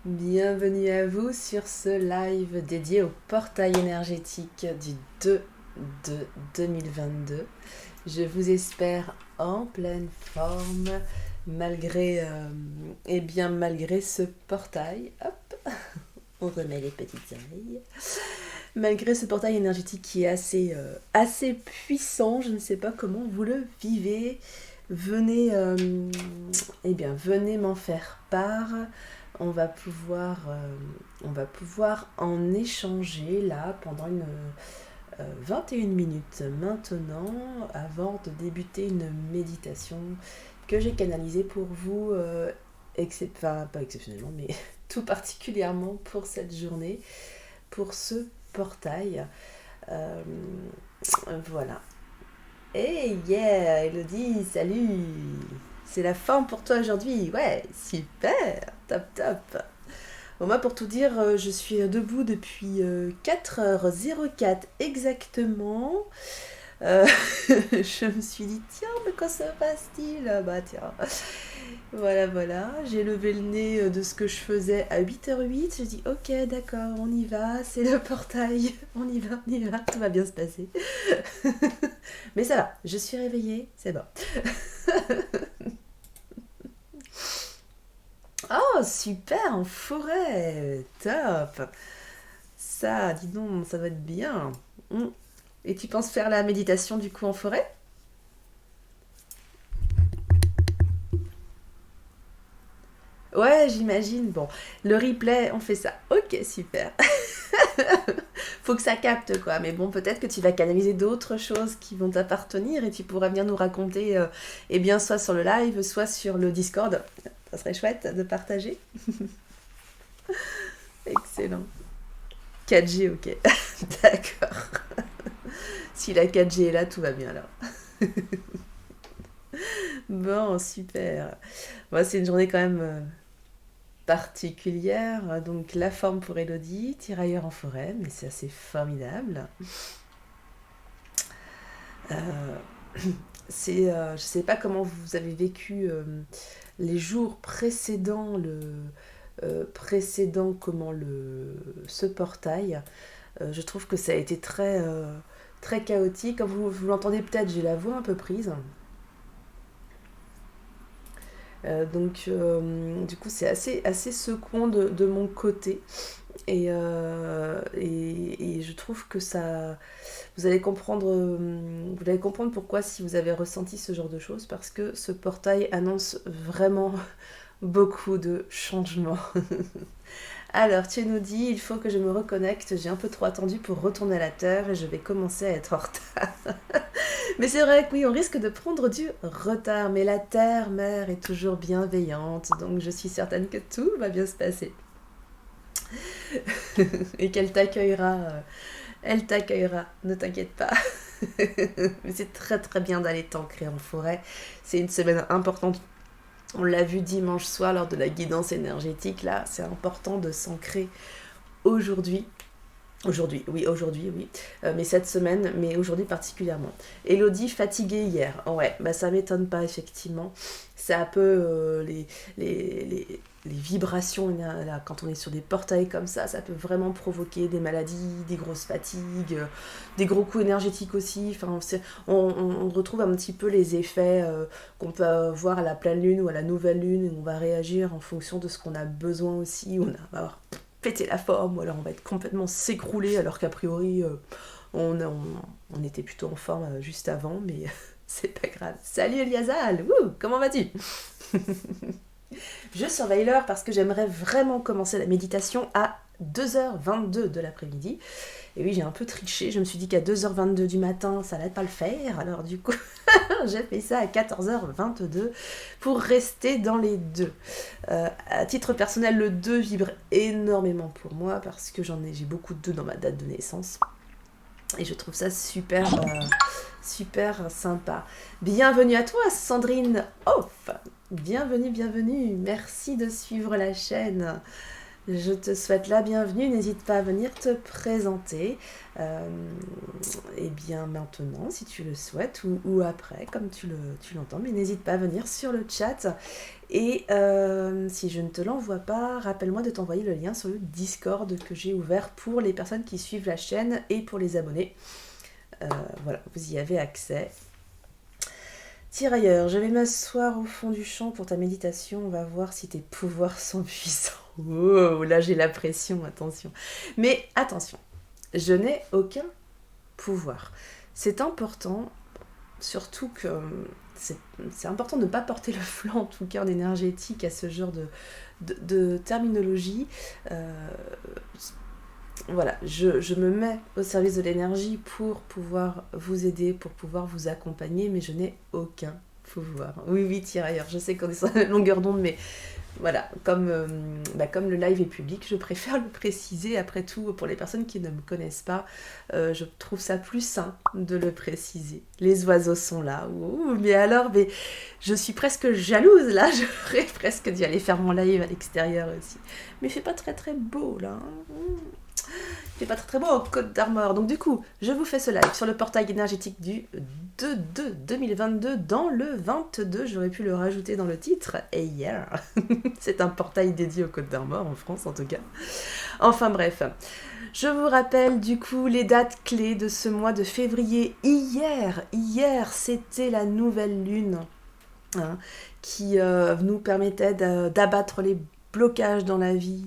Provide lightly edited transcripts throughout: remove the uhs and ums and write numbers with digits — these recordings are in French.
Bienvenue à vous sur ce live dédié au portail énergétique du 2 de 2022. Je vous espère en pleine forme malgré, malgré ce portail. Hop, on remet les petites oreilles. Malgré ce portail énergétique qui est assez puissant, je ne sais pas comment vous le vivez. Venez, venez m'en faire part. On va pouvoir en échanger là pendant 21 minutes maintenant, avant de débuter une méditation que j'ai canalisée pour vous, pas exceptionnellement, mais tout particulièrement pour cette journée, pour ce portail. Voilà. Hey, yeah, Elodie, salut! C'est la forme pour toi aujourd'hui. Ouais, super, top, top. Bon, moi, pour tout dire, je suis debout depuis 4h04 exactement. Je me suis dit, tiens, mais quand se passe-t-il? Bah, tiens. Voilà. J'ai levé le nez de ce que je faisais à 8h08. J'ai dit, ok, d'accord, on y va. C'est le portail. On y va. Tout va bien se passer. Mais ça va, je suis réveillée. C'est bon. Oh, super, en forêt. Top. Ça, dis donc, ça va être bien. Et tu penses faire la méditation du coup en forêt? Ouais, j'imagine. Bon, le replay, on fait ça. Ok, super. Faut que ça capte quoi. Mais bon, peut-être que tu vas canaliser d'autres choses qui vont t'appartenir et tu pourras bien nous raconter, soit sur le live, soit sur le Discord. Ça serait chouette de partager. Excellent. 4G, ok. D'accord. Si la 4G est là, tout va bien alors. Bon, super. Bon, c'est une journée quand même particulière. Donc la forme pour Elodie, tirailleur en forêt, mais c'est assez formidable. Je sais pas comment vous avez vécu les jours précédents ce portail. Je trouve que ça a été très chaotique. Comme vous l'entendez peut-être, j'ai la voix un peu prise. Du coup, c'est assez secouant de mon côté. Et je trouve que ça... Vous allez comprendre pourquoi si vous avez ressenti ce genre de choses, parce que ce portail annonce vraiment beaucoup de changements. Alors, tu nous dis, il faut que je me reconnecte, j'ai un peu trop attendu pour retourner à la Terre et je vais commencer à être en retard. Mais c'est vrai que oui, on risque de prendre du retard, mais la Terre, mère, est toujours bienveillante, donc je suis certaine que tout va bien se passer. Et qu'elle t'accueillera, ne t'inquiète pas. Mais c'est très très bien d'aller t'ancrer en forêt, c'est une semaine importante. On l'a vu dimanche soir lors de la guidance énergétique, là, c'est important de s'ancrer aujourd'hui. Aujourd'hui, oui. Mais cette semaine, mais aujourd'hui particulièrement. Elodie, fatiguée hier. Oh ouais, bah ça m'étonne pas, effectivement. C'est un peu les vibrations, là, quand on est sur des portails comme ça peut vraiment provoquer des maladies, des grosses fatigues, des gros coups énergétiques aussi. Enfin, on retrouve un petit peu les effets qu'on peut avoir à la pleine lune ou à la nouvelle lune, et on va réagir en fonction de ce qu'on a besoin aussi. On va avoir péter la forme, ou alors on va être complètement s'écrouler, alors qu'a priori on était plutôt en forme juste avant, mais c'est pas grave. Salut Eliazal, comment vas-tu? Je surveille l'heure parce que j'aimerais vraiment commencer la méditation à 2h22 de l'après-midi. Et oui, j'ai un peu triché, je me suis dit qu'à 2h22 du matin, ça n'allait pas le faire, alors du coup, j'ai fait ça à 14h22 pour rester dans les deux. À titre personnel, le 2 vibre énormément pour moi parce que j'ai beaucoup de 2 dans ma date de naissance. Et je trouve ça super sympa. Bienvenue à toi, Sandrine Off. Bienvenue. Merci de suivre la chaîne. Je te souhaite la bienvenue, n'hésite pas à venir te présenter, et bien maintenant si tu le souhaites, ou après comme tu l'entends, mais n'hésite pas à venir sur le chat, et si je ne te l'envoie pas, rappelle-moi de t'envoyer le lien sur le Discord que j'ai ouvert pour les personnes qui suivent la chaîne et pour les abonnés. Voilà, vous y avez accès. Tirailleur, je vais m'asseoir au fond du champ pour ta méditation, on va voir si tes pouvoirs sont puissants. Oh, là j'ai la pression, attention. Mais attention, je n'ai aucun pouvoir. C'est important, surtout que c'est important de ne pas porter le flanc, en tout cas en énergétique, à ce genre de terminologie. Voilà, je me mets au service de l'énergie pour pouvoir vous aider, pour pouvoir vous accompagner, mais je n'ai aucun pouvoir. Oui, tirailleur, je sais qu'on est sur la longueur d'onde, mais voilà, comme le live est public, je préfère le préciser. Après tout, pour les personnes qui ne me connaissent pas, je trouve ça plus sain de le préciser. Les oiseaux sont là, mais je suis presque jalouse là, j'aurais presque dû aller faire mon live à l'extérieur aussi. Mais il fait pas très très beau là. C'est pas très beau en Côte d'Armor. Donc du coup, je vous fais ce live sur le portail énergétique du 2/2/2022 dans le 22. J'aurais pu le rajouter dans le titre. Et hier, c'est un portail dédié aux Côtes d'Armor, en France en tout cas. Enfin bref, je vous rappelle du coup les dates clés de ce mois de février. Hier, c'était la nouvelle lune qui nous permettait d'abattre les blocage dans la vie,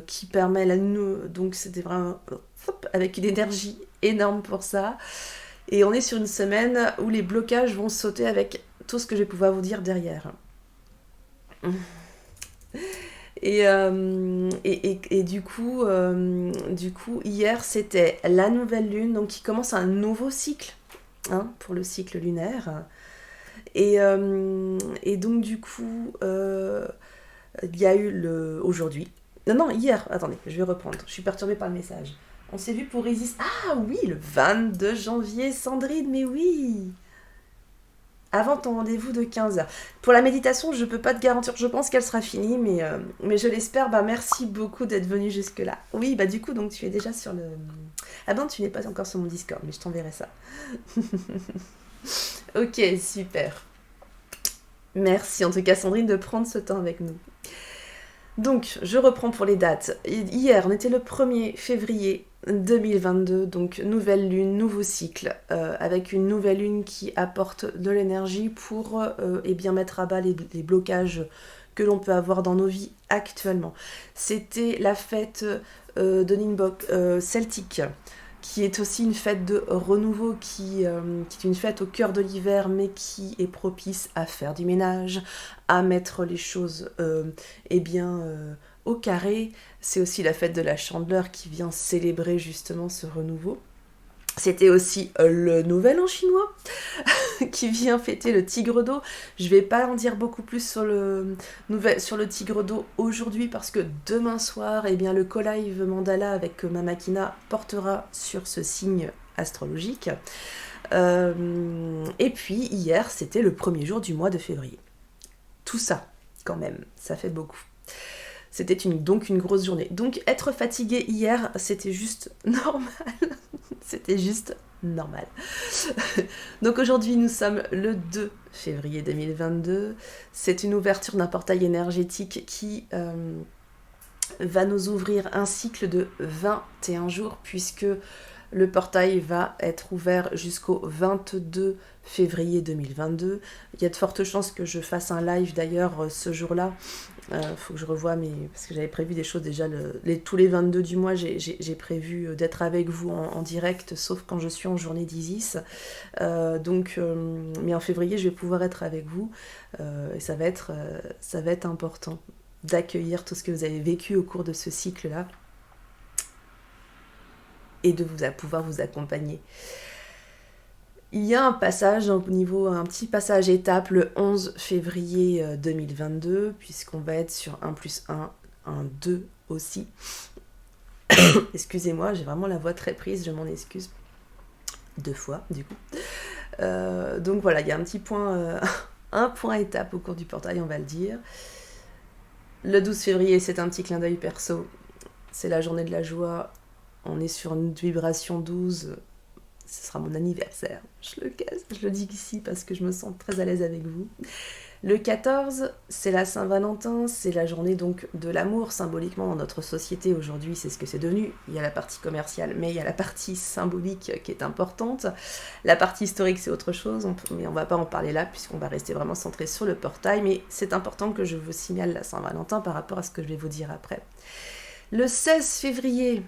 qui permet donc c'était vraiment avec une énergie énorme pour ça, et on est sur une semaine où les blocages vont sauter avec tout ce que je vais pouvoir vous dire derrière. Et du coup hier c'était la nouvelle lune, donc qui commence un nouveau cycle pour le cycle lunaire, et donc du coup il y a eu aujourd'hui. Non, hier. Attendez, je vais reprendre. Je suis perturbée par le message. On s'est vu pour résister. Ah oui, le 22 janvier, Sandrine, mais oui. Avant ton rendez-vous de 15h. Pour la méditation, je ne peux pas te garantir. Je pense qu'elle sera finie, mais je l'espère. Merci beaucoup d'être venue jusque-là. Oui, du coup, donc tu es déjà sur le... Ah bon, tu n'es pas encore sur mon Discord, mais je t'enverrai ça. Ok, super. Merci en tout cas, Sandrine, de prendre ce temps avec nous. Donc, je reprends pour les dates. Hier, on était le 1er février 2022, donc nouvelle lune, nouveau cycle, avec une nouvelle lune qui apporte de l'énergie pour mettre à bas les blocages que l'on peut avoir dans nos vies actuellement. C'était la fête de Ninbok celtique, qui est aussi une fête de renouveau, qui est une fête au cœur de l'hiver, mais qui est propice à faire du ménage, à mettre les choses au carré. C'est aussi la fête de la Chandeleur qui vient célébrer justement ce renouveau. C'était aussi le nouvel an chinois qui vient fêter le tigre d'eau. Je vais pas en dire beaucoup plus sur le tigre d'eau aujourd'hui, parce que demain soir, le co-live mandala avec Mamakina portera sur ce signe astrologique. Et puis hier, c'était le premier jour du mois de février. Tout ça, quand même, ça fait beaucoup. C'était donc une grosse journée. Donc être fatigué hier, c'était juste normal. C'était juste normal. Donc aujourd'hui, nous sommes le 2 février 2022. C'est une ouverture d'un portail énergétique qui va nous ouvrir un cycle de 21 jours, puisque le portail va être ouvert jusqu'au 22 février 2022. Il y a de fortes chances que je fasse un live d'ailleurs ce jour-là. Faut que je revoie, parce que j'avais prévu des choses déjà tous les 22 du mois. J'ai prévu d'être avec vous en direct, sauf quand je suis en journée d'Isis. Mais en février, je vais pouvoir être avec vous, et ça va être important d'accueillir tout ce que vous avez vécu au cours de ce cycle-là, et de pouvoir vous accompagner. Il y a un passage un petit passage étape le 11 février 2022, puisqu'on va être sur 1+1, un 2 aussi. Excusez-moi, j'ai vraiment la voix très prise, je m'en excuse. 2 fois, du coup. Donc voilà, il y a un petit point, un point étape au cours du portail, on va le dire. Le 12 février, c'est un petit clin d'œil perso. C'est la journée de la joie. On est sur une vibration 12. Ce sera mon anniversaire. Je le dis ici parce que je me sens très à l'aise avec vous. Le 14, c'est la Saint-Valentin, c'est la journée donc de l'amour symboliquement dans notre société aujourd'hui, c'est ce que c'est devenu. Il y a la partie commerciale, mais il y a la partie symbolique qui est importante. La partie historique, c'est autre chose, mais on ne va pas en parler là puisqu'on va rester vraiment centré sur le portail. Mais c'est important que je vous signale la Saint-Valentin par rapport à ce que je vais vous dire après. Le 16 février,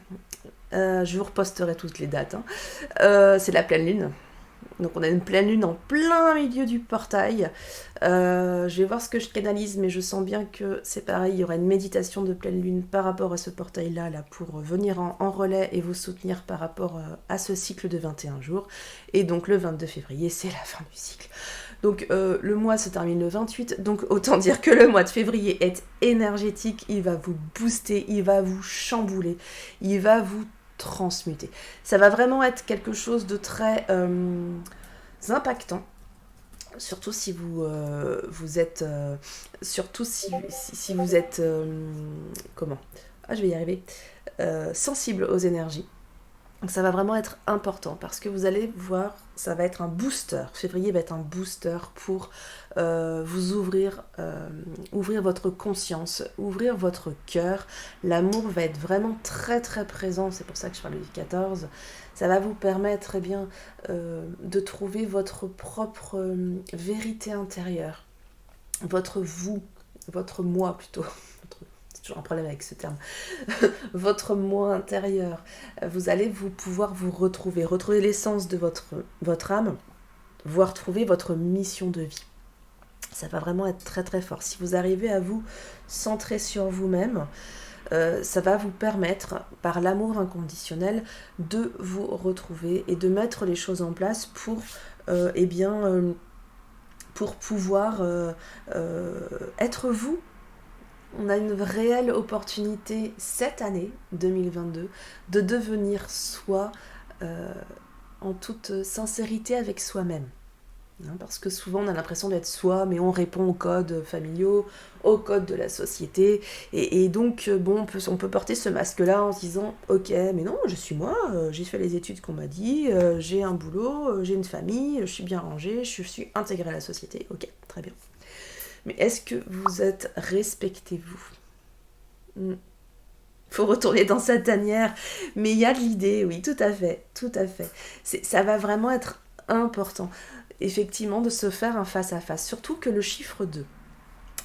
je vous reposterai toutes les dates, c'est la pleine lune. Donc on a une pleine lune en plein milieu du portail. Je vais voir ce que je canalise, mais je sens bien que c'est pareil, il y aura une méditation de pleine lune par rapport à ce portail-là pour venir en relais et vous soutenir par rapport à ce cycle de 21 jours. Et donc le 22 février, c'est la fin du cycle. Donc le mois se termine le 28, donc autant dire que le mois de février est énergétique, il va vous booster, il va vous chambouler, il va vous transmuter. Ça va vraiment être quelque chose de très impactant, surtout si vous êtes si vous êtes je vais y arriver, sensible aux énergies. Donc ça va vraiment être important parce que vous allez voir, ça va être un booster. Février va être un booster pour vous ouvrir votre conscience, ouvrir votre cœur. L'amour va être vraiment très très présent, c'est pour ça que je parle du 14. Ça va vous permettre de trouver votre propre vérité intérieure, votre vous, votre moi plutôt. Toujours un problème avec ce terme, votre moi intérieur, vous allez pouvoir vous retrouver l'essence de votre âme, voire trouver votre mission de vie. Ça va vraiment être très très fort. Si vous arrivez à vous centrer sur vous-même, ça va vous permettre, par l'amour inconditionnel, de vous retrouver et de mettre les choses en place pour pouvoir être vous. On a une réelle opportunité cette année 2022 de devenir soi en toute sincérité avec soi-même. Parce que souvent on a l'impression d'être soi, mais on répond aux codes familiaux, aux codes de la société. Et donc on peut porter ce masque-là en se disant « Ok, mais non, je suis moi, j'ai fait les études qu'on m'a dit, j'ai un boulot, j'ai une famille, je suis bien rangée, je suis intégrée à la société. Ok, très bien. » Mais est-ce que vous êtes respectez-vous ? Faut retourner dans sa tanière. Mais il y a de l'idée, oui, tout à fait, tout à fait. Ça va vraiment être important, effectivement, de se faire un face-à-face. Surtout que le chiffre 2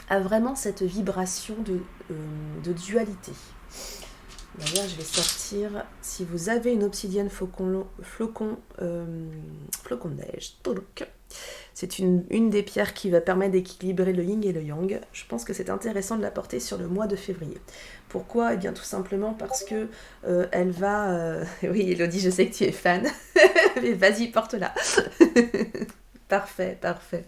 a vraiment cette vibration de dualité. D'ailleurs, je vais sortir, si vous avez une obsidienne flocon de neige, c'est une des pierres qui va permettre d'équilibrer le yin et le yang. Je pense que c'est intéressant de la porter sur le mois de février. Pourquoi ? Eh bien tout simplement parce que elle va... Oui, Elodie, je sais que tu es fan, mais vas-y, porte-la. Parfait, parfait.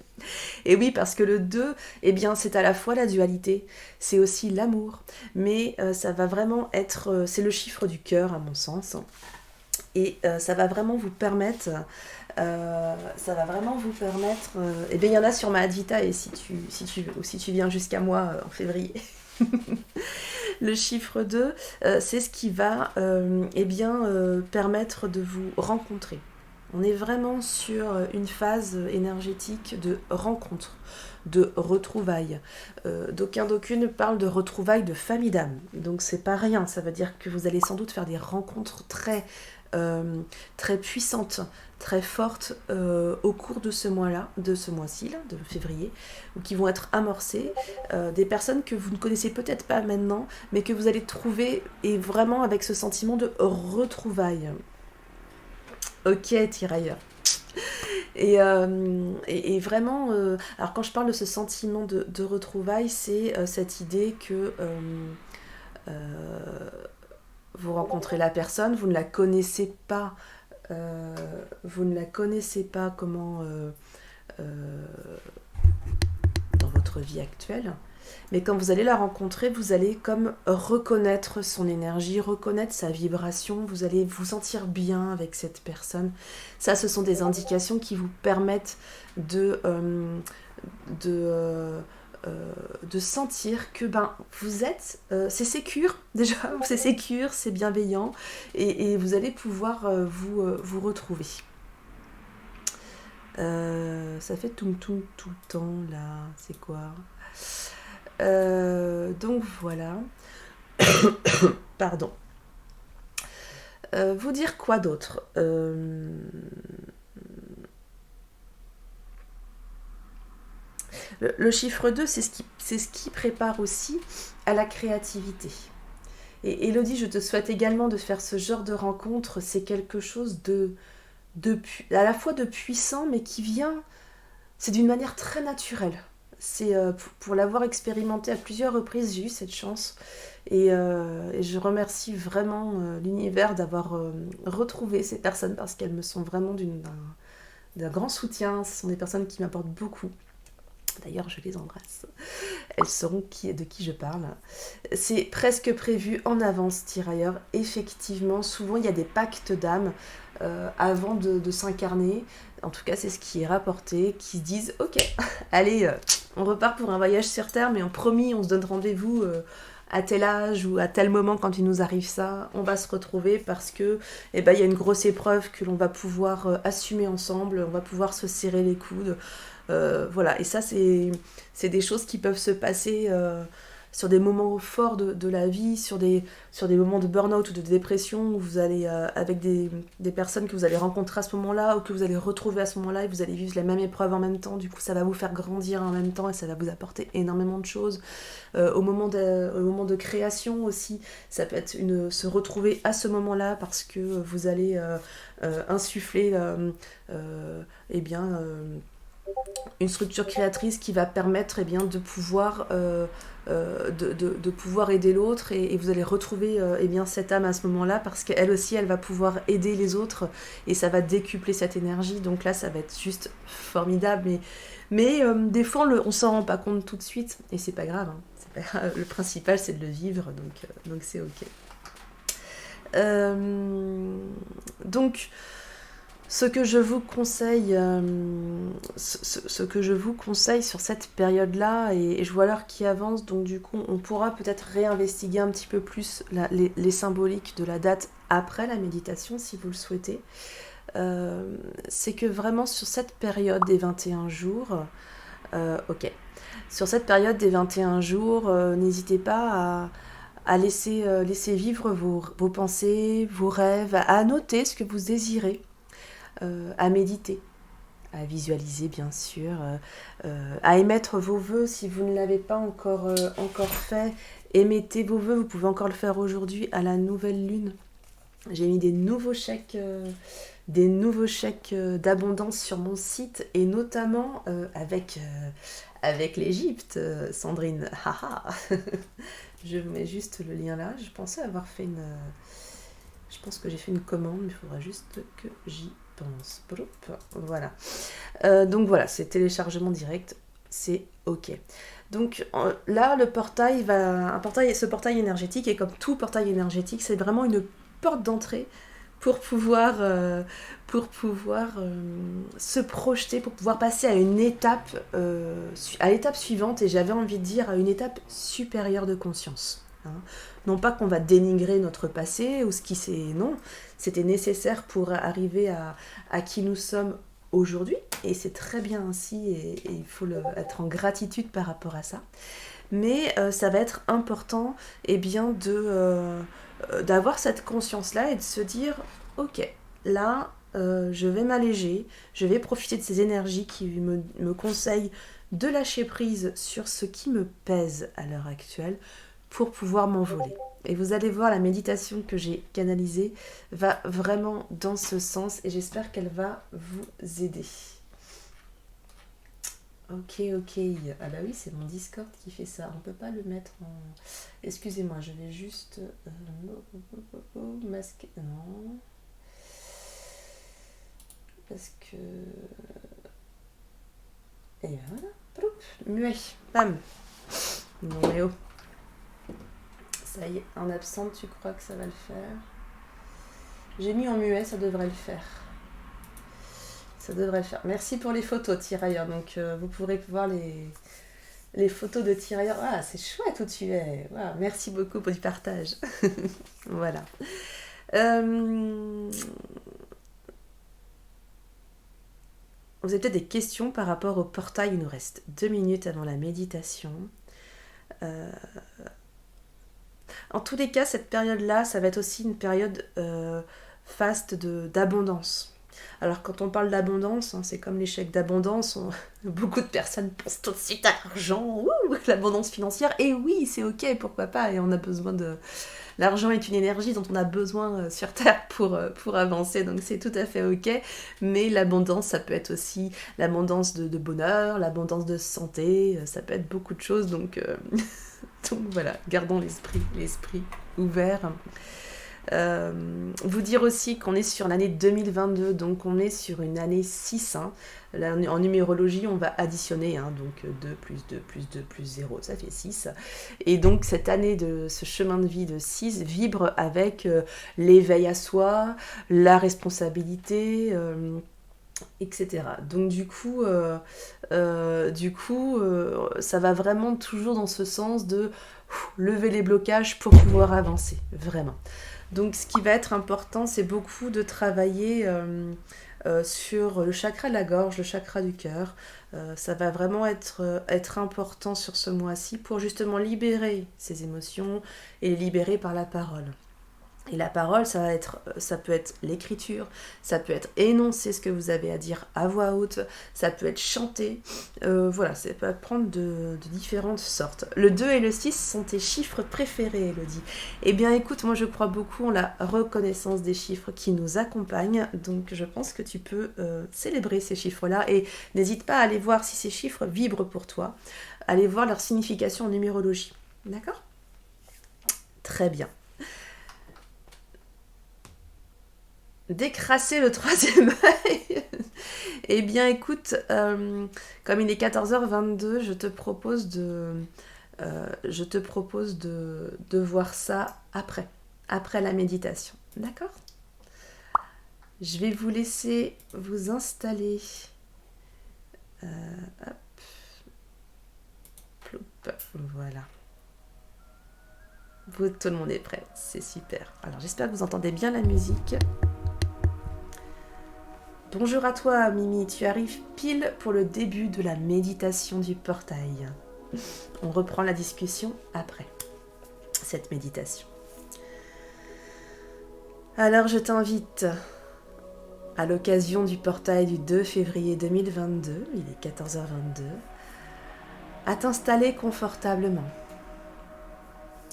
Et oui, parce que le 2, eh bien, c'est à la fois la dualité, c'est aussi l'amour, mais ça va vraiment être... c'est le chiffre du cœur, à mon sens. Et ça va vraiment vous permettre... eh bien, il y en a sur ma Advita, et si tu viens jusqu'à moi en février... Le chiffre 2, c'est ce qui va permettre de vous rencontrer. On est vraiment sur une phase énergétique de rencontre, de retrouvailles. D'aucunes parlent de retrouvailles de famille d'âme. Donc c'est pas rien, ça veut dire que vous allez sans doute faire des rencontres très puissantes, très fortes au cours de ce mois-là, de ce mois-ci, là, de février, ou qui vont être amorcées, des personnes que vous ne connaissez peut-être pas maintenant, mais que vous allez trouver, et vraiment avec ce sentiment de retrouvailles. Ok, tirailleur. Et vraiment, alors quand je parle de ce sentiment de retrouvailles, c'est cette idée que vous rencontrez la personne, vous ne la connaissez pas, comment dans votre vie actuelle. Mais quand vous allez la rencontrer, vous allez comme reconnaître son énergie, reconnaître sa vibration, vous allez vous sentir bien avec cette personne. Ça, ce sont des indications qui vous permettent de sentir que vous êtes, c'est sécure déjà, c'est sécure, c'est bienveillant, et vous allez pouvoir vous retrouver. Ça fait tout le temps là, c'est quoi donc voilà. Pardon. Vous dire quoi d'autre le chiffre 2, c'est ce qui prépare aussi à la créativité. Et Elodie, je te souhaite également de faire ce genre de rencontre. C'est quelque chose à la fois de puissant, mais qui vient, c'est d'une manière très naturelle. C'est pour l'avoir expérimenté à plusieurs reprises, j'ai eu cette chance. Et je remercie vraiment l'univers d'avoir retrouvé ces personnes, parce qu'elles me sont vraiment d'un grand soutien. Ce sont des personnes qui m'apportent beaucoup. D'ailleurs, je les embrasse. Elles sauront de qui je parle. C'est presque prévu en avance, tirailleurs. Effectivement, souvent il y a des pactes d'âme avant de s'incarner. En tout cas, c'est ce qui est rapporté, qui se disent « Ok, allez, on repart pour un voyage sur Terre, mais promis, on se donne rendez-vous à tel âge ou à tel moment quand il nous arrive ça. On va se retrouver parce que il y a une grosse épreuve que l'on va pouvoir assumer ensemble. On va pouvoir se serrer les coudes. » Voilà, et ça c'est des choses qui peuvent se passer sur des moments forts de la vie, sur des moments de burn-out ou de dépression, où vous allez avec des personnes que vous allez rencontrer à ce moment-là, ou que vous allez retrouver à ce moment-là, et vous allez vivre la même épreuve en même temps. Du coup, ça va vous faire grandir en même temps, et ça va vous apporter énormément de choses. Au moment de création aussi, ça peut être se retrouver à ce moment-là, parce que vous allez insuffler une structure créatrice qui va permettre de pouvoir de pouvoir aider l'autre, et vous allez retrouver cette âme à ce moment-là, parce qu'elle aussi elle va pouvoir aider les autres, et ça va décupler cette énergie. Donc là ça va être juste formidable, mais des fois on s'en rend pas compte tout de suite, et c'est pas grave, hein. C'est pas grave. Le principal c'est de le vivre, donc c'est ok. Donc ce que je vous conseille, sur cette période-là, et je vois l'heure qui avance, donc du coup, on pourra peut-être réinvestiguer un petit peu plus les symboliques de la date après la méditation, si vous le souhaitez. C'est que vraiment sur cette période des 21 jours, sur cette période des 21 jours, n'hésitez pas à laisser vivre vos pensées, vos rêves, à noter ce que vous désirez. À méditer, à visualiser bien sûr, à émettre vos vœux si vous ne l'avez pas encore fait. Émettez vos vœux, vous pouvez encore le faire aujourd'hui à la nouvelle lune. J'ai mis des nouveaux chèques d'abondance sur mon site, et notamment avec l'Égypte, Sandrine. Je vous mets juste le lien là. Je pensais avoir fait je pense que j'ai fait une commande, mais il faudra juste que j'y pense. Voilà. Donc voilà, c'est téléchargement direct, c'est ok. Donc là, ce portail énergétique, et comme tout portail énergétique, c'est vraiment une porte d'entrée pour pouvoir se projeter, pour pouvoir passer à l'étape suivante, et j'avais envie de dire à une étape supérieure de conscience. Non pas qu'on va dénigrer notre passé ou ce qui s'est... Non, c'était nécessaire pour arriver à qui nous sommes aujourd'hui, et c'est très bien ainsi, et il faut être en gratitude par rapport à ça. Mais ça va être important d'avoir cette conscience-là, et de se dire ok, là je vais m'alléger, je vais profiter de ces énergies qui me conseillent de lâcher prise sur ce qui me pèse à l'heure actuelle, pour pouvoir m'envoler. Et vous allez voir, la méditation que j'ai canalisée va vraiment dans ce sens, et j'espère qu'elle va vous aider. Ok. Ah bah oui, c'est mon Discord qui fait ça. On peut pas le mettre en... Excusez-moi, je vais juste... masquer... Non. Parce que... Et voilà. Muet. Bam. Non mais oh. Ça y est, en absente, tu crois que ça va le faire? J'ai mis en muet, ça devrait le faire. Ça devrait le faire. Merci pour les photos, tirailleurs. Donc, vous pourrez voir Les photos de tirailleurs. Ah, c'est chouette où tu es. Ah, merci beaucoup pour du partage. Voilà. Euh, Vous avez peut-être des questions par rapport au portail. Il nous reste 2 minutes avant la méditation. Euh, En tous les cas, cette période-là, ça va être aussi une période faste d'abondance. Alors quand on parle d'abondance, hein, c'est comme l'échec d'abondance, beaucoup de personnes pensent tout de suite à l'argent, l'abondance financière, et oui, c'est ok, pourquoi pas, et on a besoin de... L'argent est une énergie dont on a besoin sur Terre pour avancer, donc c'est tout à fait ok, mais l'abondance, ça peut être aussi l'abondance de bonheur, l'abondance de santé, ça peut être beaucoup de choses, donc... Donc voilà, gardons l'esprit ouvert. Vous dire aussi qu'on est sur l'année 2022, donc on est sur une année 6. Hein. Là, en numérologie, on va additionner, hein, donc 2 plus 2 plus 2 plus 0, ça fait 6. Et donc cette année, ce chemin de vie de 6 vibre avec l'éveil à soi, la responsabilité, etc. Donc ça va vraiment toujours dans ce sens de lever les blocages pour pouvoir avancer, vraiment. Donc ce qui va être important, c'est beaucoup de travailler sur le chakra de la gorge, le chakra du cœur. Ça va vraiment être important sur ce mois-ci pour justement libérer ces émotions et les libérer par la parole. Et la parole, ça peut être l'écriture, ça peut être énoncer ce que vous avez à dire à voix haute, ça peut être chanter, voilà, ça peut prendre de différentes sortes. Le 2 et le 6 sont tes chiffres préférés, Elodie. Eh bien écoute, moi je crois beaucoup en la reconnaissance des chiffres qui nous accompagnent, donc je pense que tu peux célébrer ces chiffres-là et n'hésite pas à aller voir si ces chiffres vibrent pour toi, aller voir leur signification en numérologie. D'accord ? Très bien. Décrasser le troisième œil. Eh bien écoute, comme il est 14h22, je te propose de voir ça après la méditation. D'accord ? Je vais vous laisser vous installer. Hop. Ploup, voilà. Tout le monde est prêt, c'est super. Alors j'espère que vous entendez bien la musique. Bonjour à toi Mimi, tu arrives pile pour le début de la méditation du portail. On reprend la discussion après cette méditation. Alors je t'invite, à l'occasion du portail du 2 février 2022, il est 14h22, à t'installer confortablement,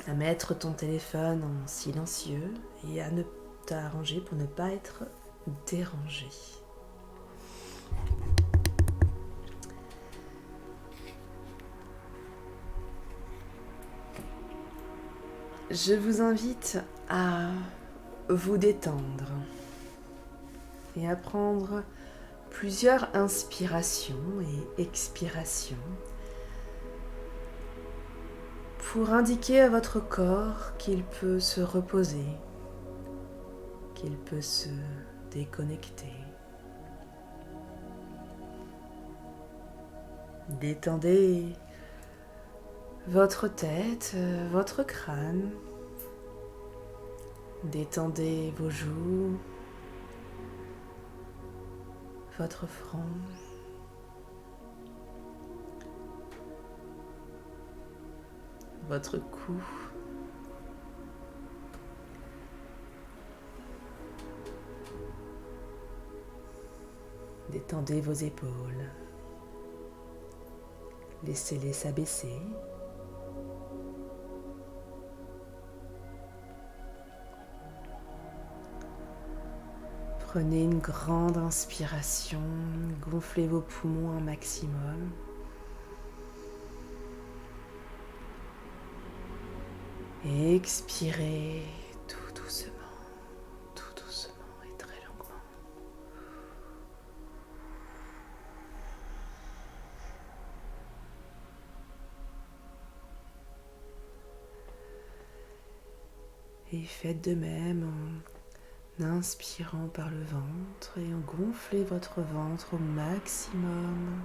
à mettre ton téléphone en silencieux et à ne t'arranger pour ne pas être dérangé. Je vous invite à vous détendre et à prendre plusieurs inspirations et expirations pour indiquer à votre corps qu'il peut se reposer, qu'il peut se déconnecter. Détendez votre tête, votre crâne. Détendez vos joues, votre front. Votre cou. Détendez vos épaules. Laissez-les s'abaisser. Prenez une grande inspiration, gonflez vos poumons un maximum. Et expirez tout doucement et très lentement. Et faites de même en inspirant par le ventre et en gonflez votre ventre au maximum.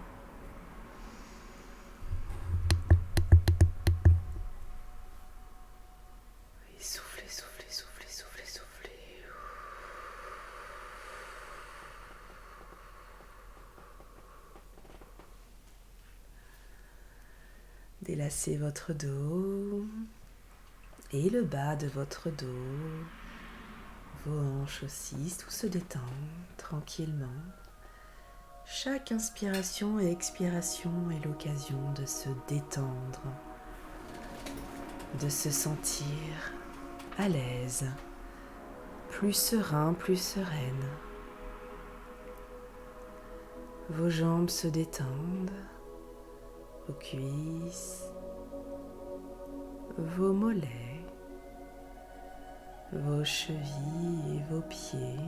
Délassez votre dos et le bas de votre dos. Vos hanches aussi, tout se détend tranquillement. Chaque inspiration et expiration est l'occasion de se détendre, de se sentir à l'aise, plus serein, plus sereine. Vos jambes se détendent, vos cuisses, vos mollets, vos chevilles et vos pieds.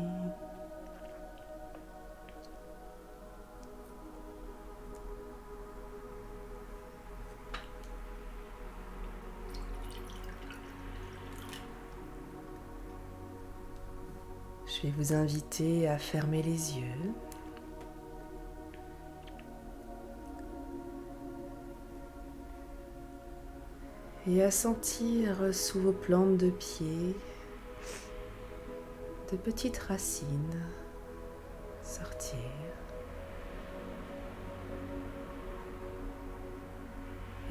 Je vais vous inviter à fermer les yeux. Et à sentir sous vos plantes de pied de petites racines sortir.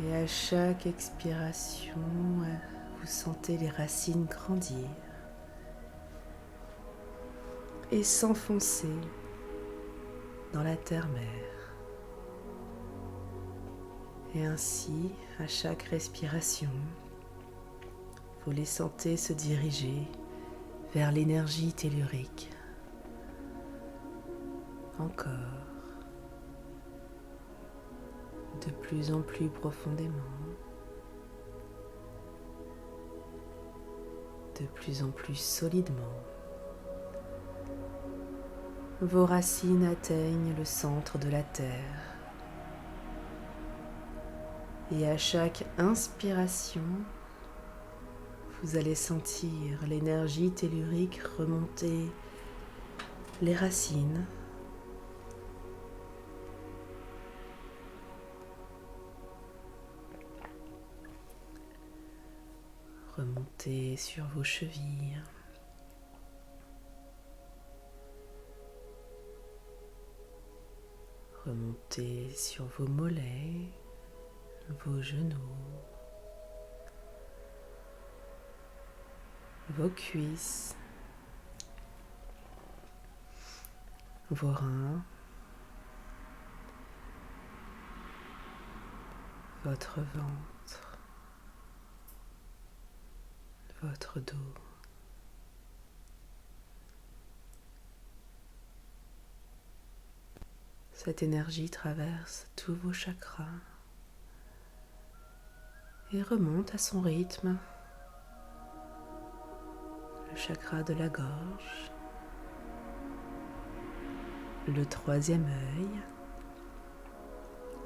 Et à chaque expiration, vous sentez les racines grandir et s'enfoncer dans la terre-mère. Et ainsi, à chaque respiration, vous les sentez se diriger vers l'énergie tellurique. Encore, de plus en plus profondément, de plus en plus solidement. Vos racines atteignent le centre de la terre. Et à chaque inspiration, vous allez sentir l'énergie tellurique remonter les racines, remonter sur vos chevilles, remonter sur vos mollets, vos genoux, vos cuisses, vos reins, votre ventre, votre dos. Cette énergie traverse tous vos chakras et remonte à son rythme. Le chakra de la gorge, le troisième œil,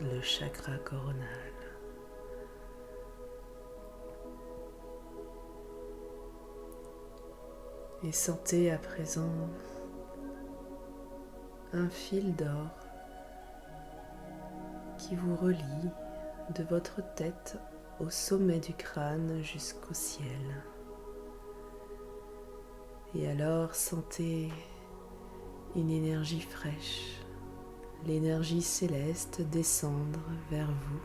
le chakra coronal. Et sentez à présent un fil d'or qui vous relie de votre tête au sommet du crâne jusqu'au ciel. Et alors sentez une énergie fraîche, l'énergie céleste descendre vers vous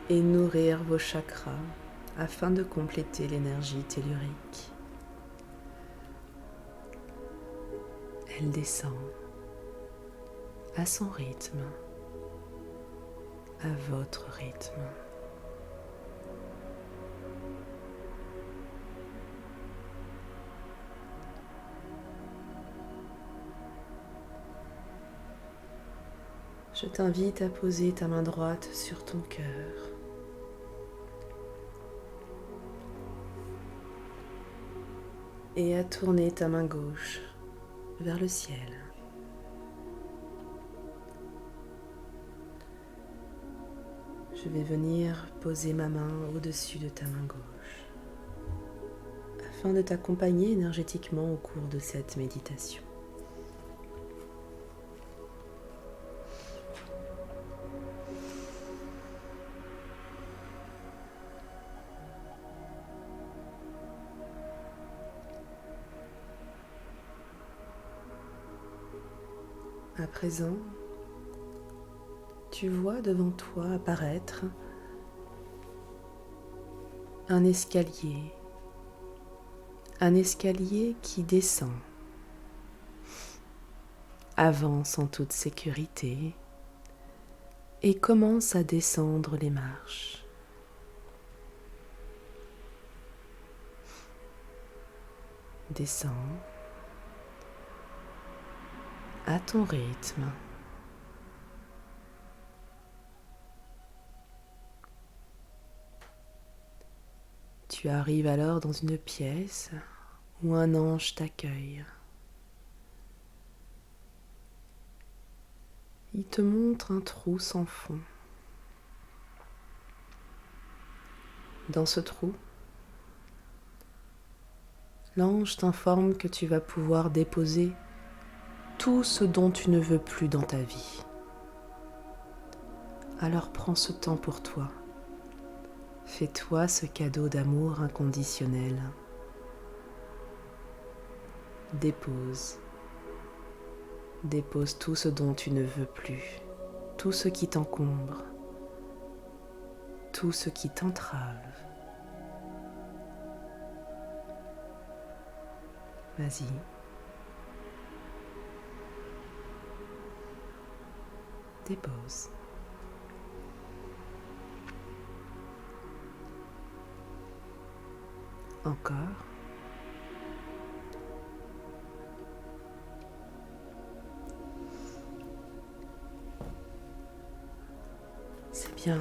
et nourrir vos chakras afin de compléter l'énergie tellurique. Elle descend à son rythme, à votre rythme. Je t'invite à poser ta main droite sur ton cœur. Et à tourner ta main gauche vers le ciel. Je vais venir poser ma main au-dessus de ta main gauche afin de t'accompagner énergétiquement au cours de cette méditation. À présent, tu vois devant toi apparaître un escalier qui descend, avance en toute sécurité et commence à descendre les marches. Descends à ton rythme. Tu arrives alors dans une pièce où un ange t'accueille. Il te montre un trou sans fond. Dans ce trou, l'ange t'informe que tu vas pouvoir déposer tout ce dont tu ne veux plus dans ta vie. Alors prends ce temps pour toi. Fais-toi ce cadeau d'amour inconditionnel. Dépose tout ce dont tu ne veux plus, tout ce qui t'encombre, tout ce qui t'entrave. Vas-y. Dépose. Encore. C'est bien.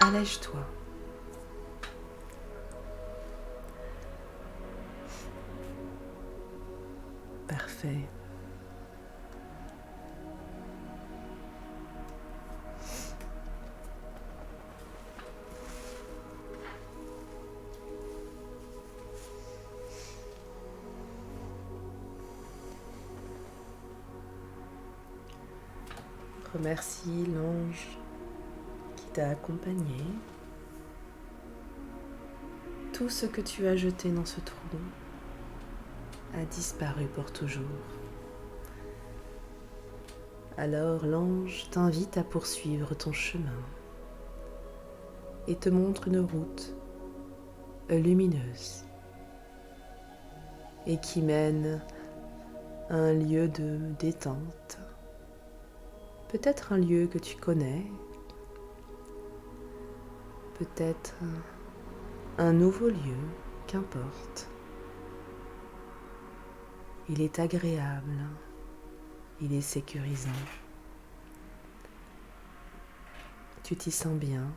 Allège-toi. Parfait. Remercie l'ange qui t'a accompagné. Tout ce que tu as jeté dans ce trou a disparu pour toujours. Alors l'ange t'invite à poursuivre ton chemin et te montre une route lumineuse et qui mène à un lieu de détente. Peut-être un lieu que tu connais, peut-être un nouveau lieu, qu'importe. Il est agréable, il est sécurisant. Tu t'y sens bien.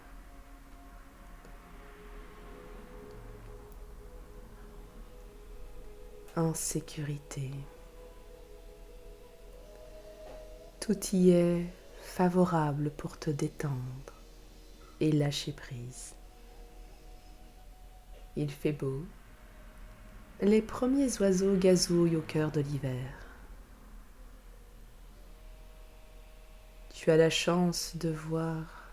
En sécurité. Tout y est favorable pour te détendre et lâcher prise. Il fait beau. Les premiers oiseaux gazouillent au cœur de l'hiver. Tu as la chance de voir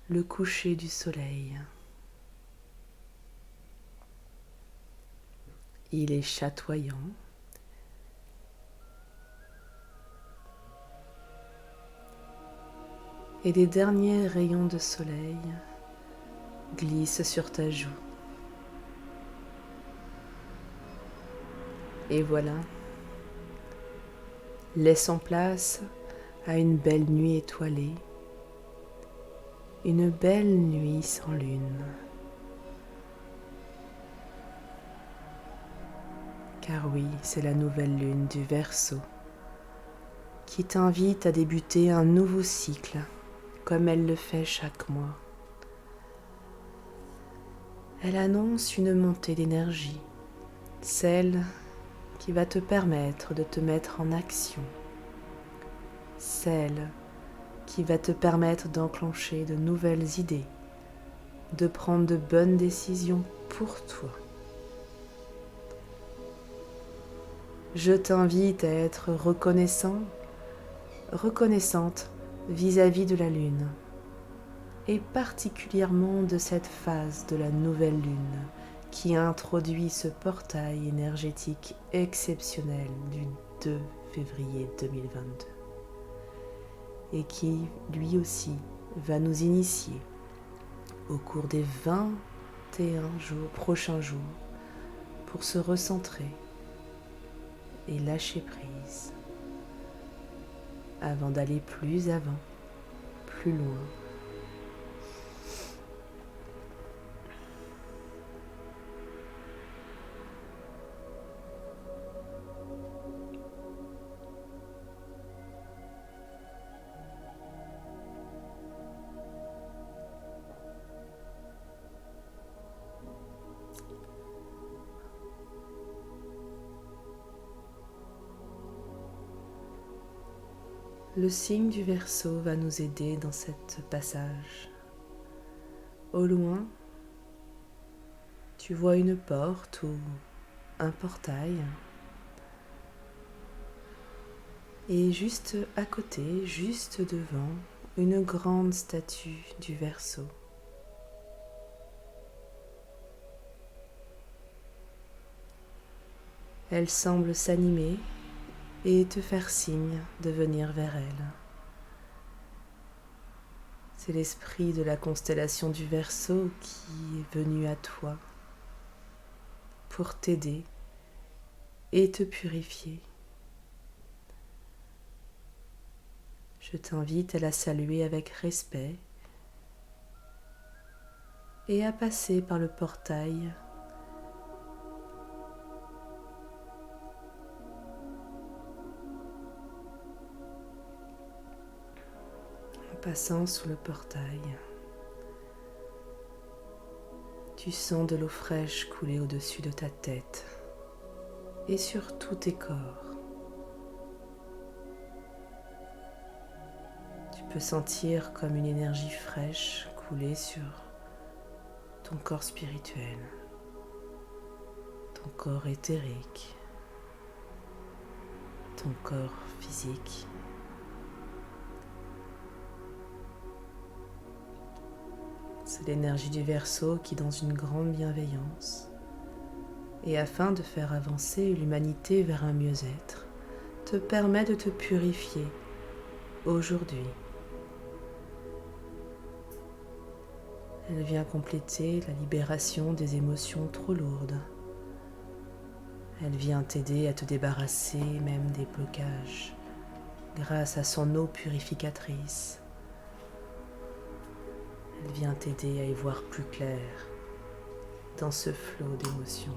le coucher du soleil. Il est chatoyant. Et les derniers rayons de soleil glissent sur ta joue. Et voilà, laissons place à une belle nuit étoilée, une belle nuit sans lune. Car oui, c'est la nouvelle lune du Verseau qui t'invite à débuter un nouveau cycle, comme elle le fait chaque mois. Elle annonce une montée d'énergie, celle qui va te permettre de te mettre en action, celle qui va te permettre d'enclencher de nouvelles idées, de prendre de bonnes décisions pour toi. Je t'invite à être reconnaissante vis-à-vis de la lune, et particulièrement de cette phase de la nouvelle lune qui introduit ce portail énergétique exceptionnel du 2,5. février 2022 et qui, lui aussi, va nous initier au cours des 21 prochains jours pour se recentrer et lâcher prise avant d'aller plus avant, plus loin. Le signe du Verseau va nous aider dans ce passage. Au loin, tu vois une porte ou un portail. Et juste à côté, juste devant, une grande statue du Verseau. Elle semble s'animer et te faire signe de venir vers elle. C'est l'esprit de la constellation du Verseau qui est venu à toi pour t'aider et te purifier. Je t'invite à la saluer avec respect et à passer par le portail passant sous le portail. Tu sens de l'eau fraîche couler au-dessus de ta tête et sur tous tes corps. Tu peux sentir comme une énergie fraîche couler sur ton corps spirituel, ton corps éthérique, ton corps physique. C'est l'énergie du Verseau qui, dans une grande bienveillance, et afin de faire avancer l'humanité vers un mieux-être, te permet de te purifier aujourd'hui. Elle vient compléter la libération des émotions trop lourdes. Elle vient t'aider à te débarrasser même des blocages grâce à son eau purificatrice. Elle vient t'aider à y voir plus clair dans ce flot d'émotions.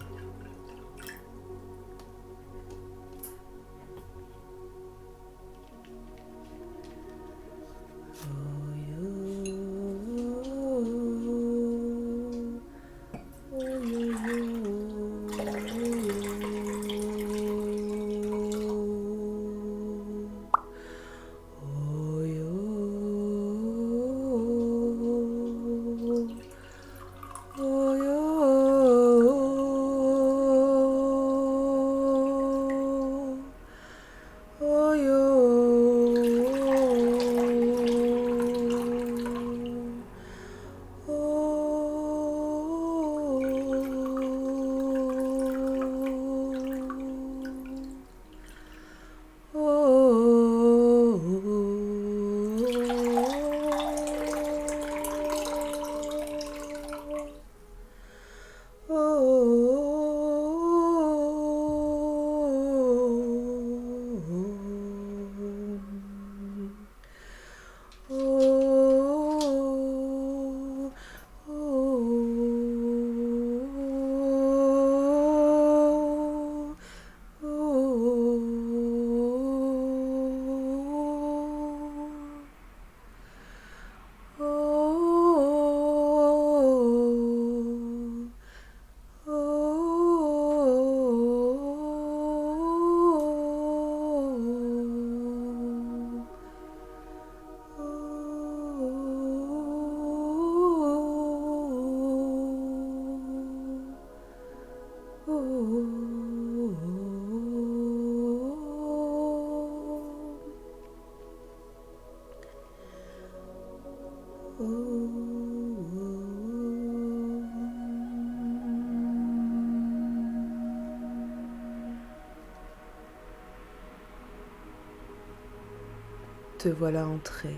Te voilà entré,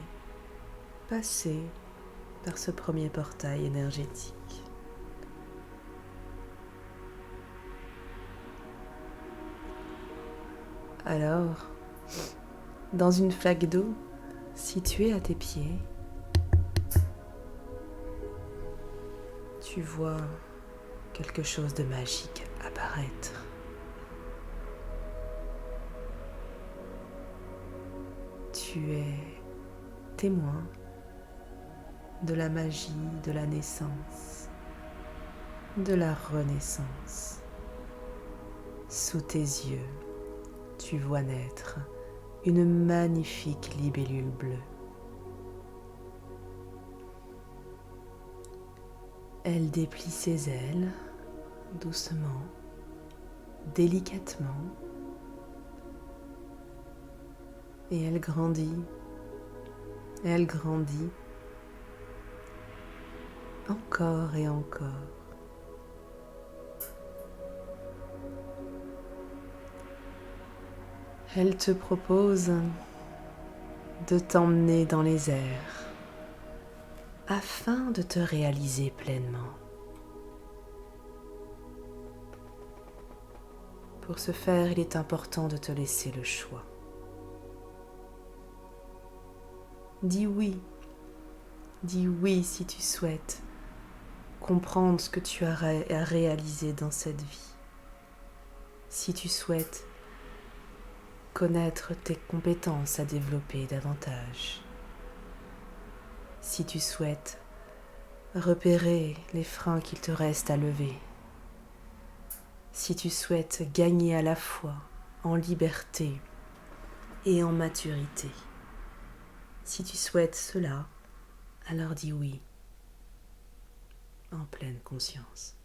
passé par ce premier portail énergétique. Alors, dans une flaque d'eau située à tes pieds, tu vois quelque chose de magique apparaître. Tu es témoin de la magie de la naissance, de la renaissance. Sous tes yeux, tu vois naître une magnifique libellule bleue. Elle déplie ses ailes doucement, délicatement, et elle grandit, encore et encore. Elle te propose de t'emmener dans les airs afin de te réaliser pleinement. Pour ce faire, il est important de te laisser le choix. Dis oui si tu souhaites comprendre ce que tu as à réaliser dans cette vie. Si tu souhaites connaître tes compétences à développer davantage. Si tu souhaites repérer les freins qu'il te reste à lever. Si tu souhaites gagner à la fois en liberté et en maturité. Si tu souhaites cela, alors dis oui, en pleine conscience.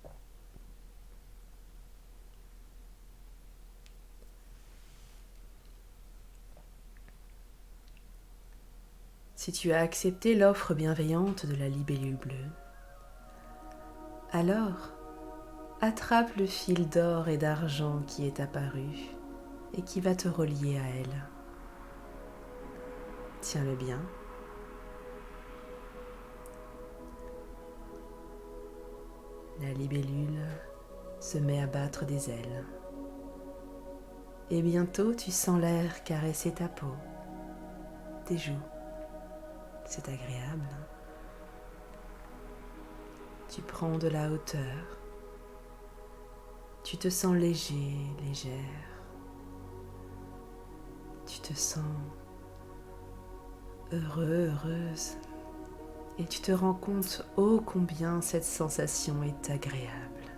Si tu as accepté l'offre bienveillante de la libellule bleue, alors attrape le fil d'or et d'argent qui est apparu et qui va te relier à elle. Tiens-le bien. La libellule se met à battre des ailes. Et bientôt tu sens l'air caresser ta peau, tes joues. C'est agréable. Tu prends de la hauteur. Tu te sens léger, légère. Tu te sens heureux, heureuse. Et tu te rends compte ô combien cette sensation est agréable.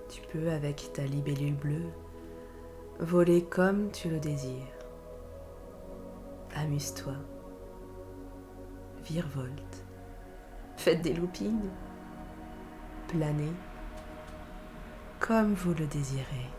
Tu peux, avec ta libellule bleue, voler comme tu le désires. Amuse-toi. Virevolte. Faites des loopings. Planez comme vous le désirez.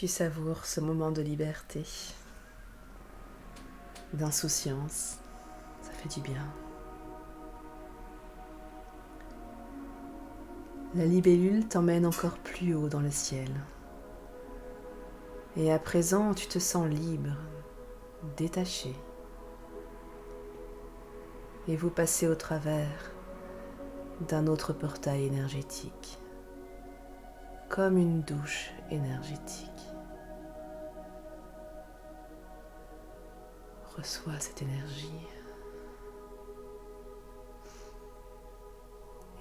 Tu savoures ce moment de liberté, d'insouciance, ça fait du bien. La libellule t'emmène encore plus haut dans le ciel. Et à présent, tu te sens libre, détaché. Et vous passez au travers d'un autre portail énergétique, comme une douche énergétique. Reçois cette énergie.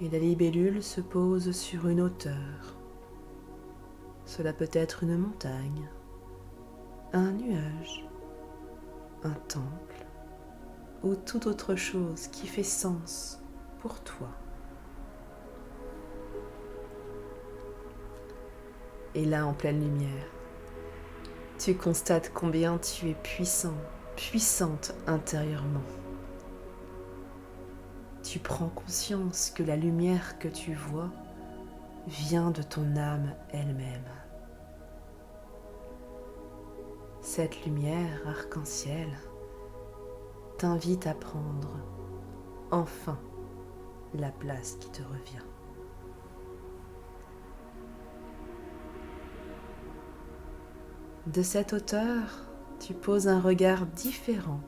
Et la libellule se pose sur une hauteur. Cela peut être une montagne, un nuage, un temple ou toute autre chose qui fait sens pour toi. Et là, en pleine lumière, tu constates combien tu es puissant, puissante intérieurement. Tu prends conscience que la lumière que tu vois vient de ton âme elle-même. Cette lumière arc-en-ciel t'invite à prendre enfin la place qui te revient. De cette hauteur, tu poses un regard différent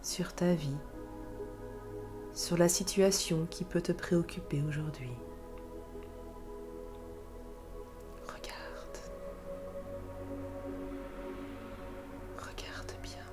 sur ta vie, sur la situation qui peut te préoccuper aujourd'hui. Regarde bien.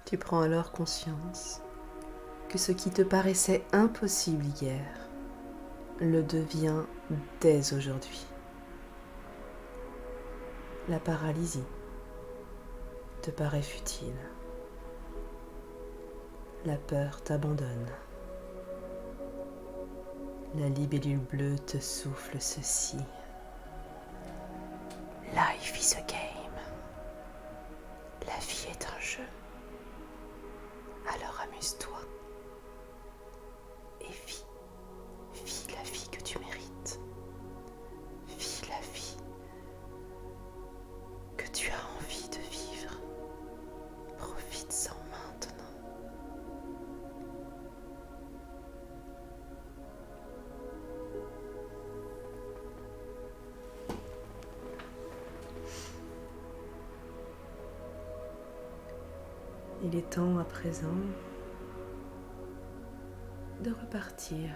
Tu prends alors conscience que ce qui te paraissait impossible hier le devient dès aujourd'hui. La paralysie te paraît futile. La peur t'abandonne. La libellule bleue te souffle ceci. Life is a game. La vie est un jeu. Alors amuse-toi et vis. Vis la vie que tu mérites. Vis la vie que tu as envie de vivre. Profites-en maintenant. Il est temps à présent de repartir,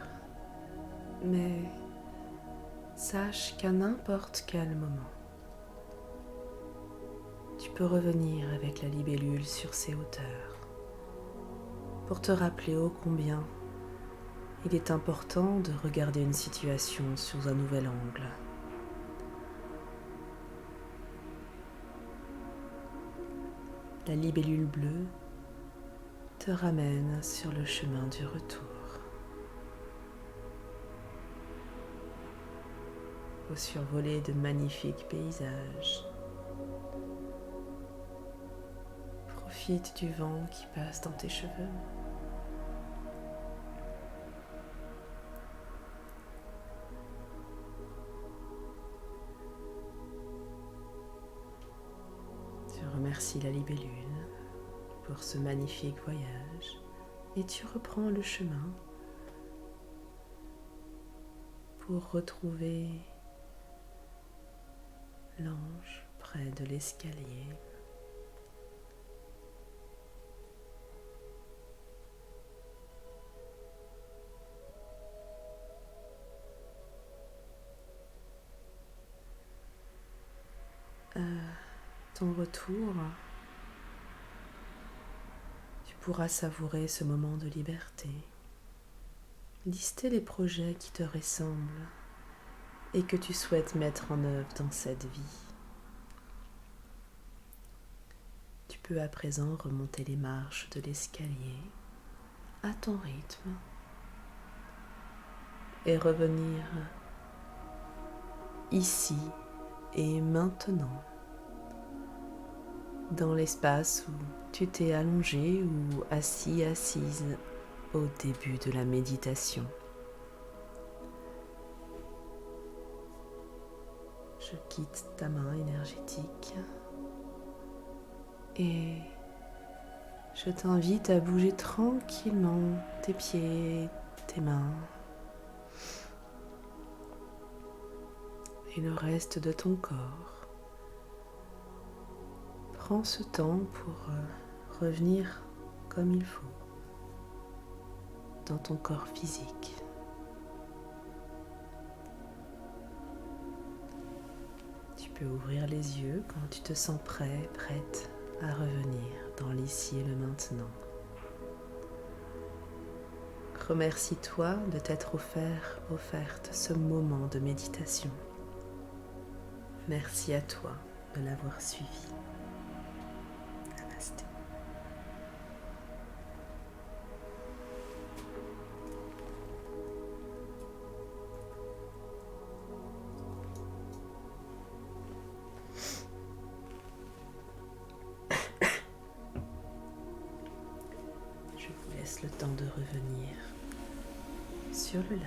mais sache qu'à n'importe quel moment, tu peux revenir avec la libellule sur ces hauteurs pour te rappeler ô combien il est important de regarder une situation sous un nouvel angle. La libellule bleue te ramène sur le chemin du retour, au survoler de magnifiques paysages. Profite du vent qui passe dans tes cheveux. Tu remercies la libellule pour ce magnifique voyage et tu reprends le chemin pour retrouver l'ange près de l'escalier. À ton retour, tu pourras savourer ce moment de liberté, lister les projets qui te ressemblent et que tu souhaites mettre en œuvre dans cette vie. Tu peux à présent remonter les marches de l'escalier à ton rythme et revenir ici et maintenant, dans l'espace où tu t'es allongé ou assise au début de la méditation. Je quitte ta main énergétique et je t'invite à bouger tranquillement tes pieds, tes mains et le reste de ton corps. Prends ce temps pour revenir comme il faut dans ton corps physique. Tu peux ouvrir les yeux quand tu te sens prêt, prête à revenir dans l'ici et le maintenant. Remercie-toi de t'être offerte ce moment de méditation. Merci à toi de l'avoir suivi. Namasté. Je vous laisse le temps de revenir sur le live.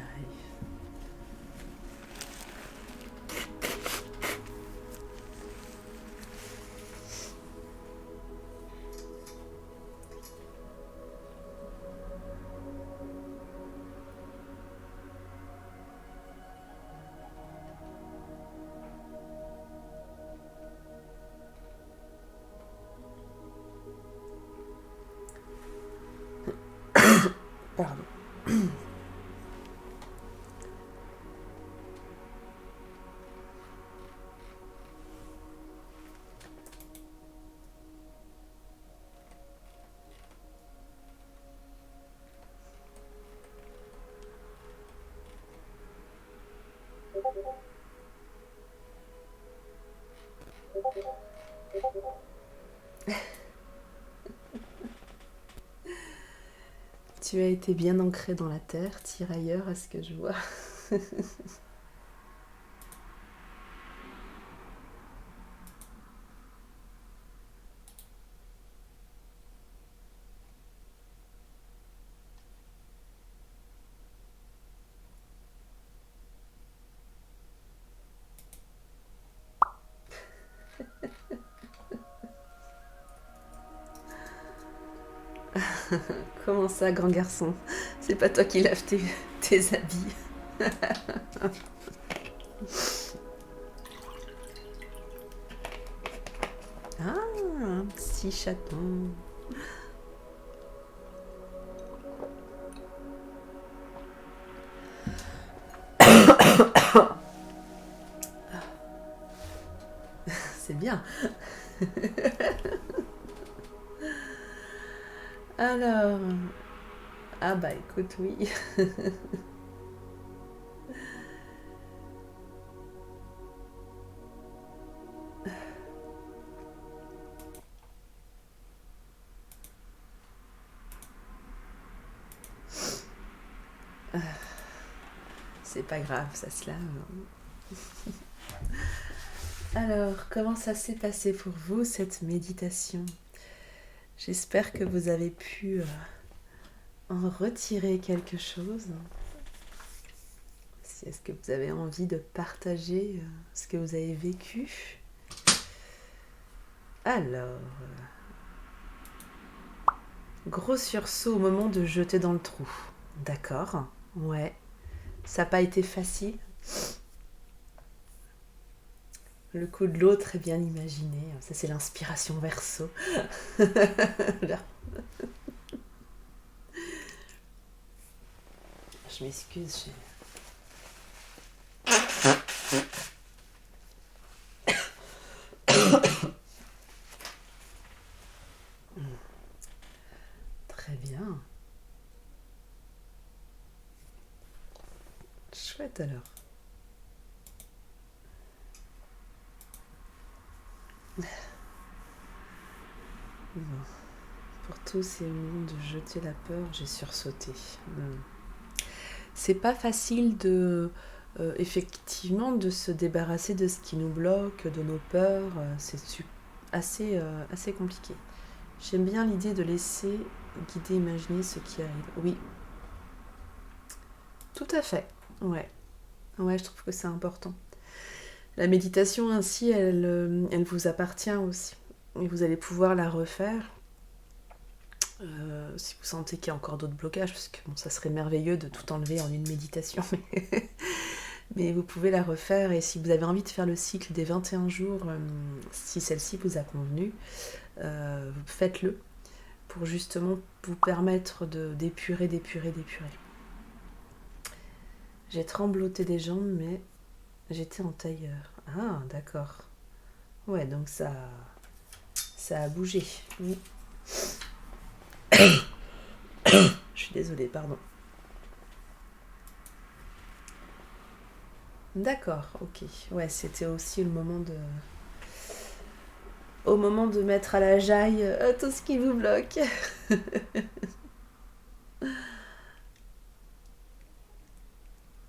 Pardon. Tu as été bien ancré dans la terre, tirailleur à ce que je vois. Comment ça, grand garçon? C'est pas toi qui laves tes habits. Ah, un petit chaton. C'est bien. Alors, ah bah écoute, oui. C'est pas grave, ça se lave. Alors, comment ça s'est passé pour vous, cette méditation? J'espère que vous avez pu en retirer quelque chose. Est-ce que vous avez envie de partager ce que vous avez vécu? Alors, gros sursaut au moment de jeter dans le trou. D'accord, ouais. Ça n'a pas été facile Le coup de l'autre est bien imaginé. Ça, c'est l'inspiration Verseau. Je m'excuse. Très bien. Chouette alors. Bon. Pour tous ces moments de jeter la peur, j'ai sursauté. C'est pas facile de effectivement de se débarrasser de ce qui nous bloque, de nos peurs. C'est assez compliqué. J'aime bien l'idée de laisser guider, imaginer ce qui arrive. Oui, tout à fait. Ouais, je trouve que c'est important. La méditation ainsi, elle vous appartient aussi. Et vous allez pouvoir la refaire si vous sentez qu'il y a encore d'autres blocages, parce que bon, ça serait merveilleux de tout enlever en une méditation. Mais vous pouvez la refaire, et si vous avez envie de faire le cycle des 21 jours, si celle-ci vous a convenu, faites-le pour justement vous permettre d'épurer. J'ai trembloté des jambes, mais j'étais en tailleur. Ah, d'accord. Ouais, donc ça a bougé. Oui. Je suis désolée, pardon. D'accord, ok. Ouais, c'était aussi au moment de mettre à la jaille tout ce qui vous bloque.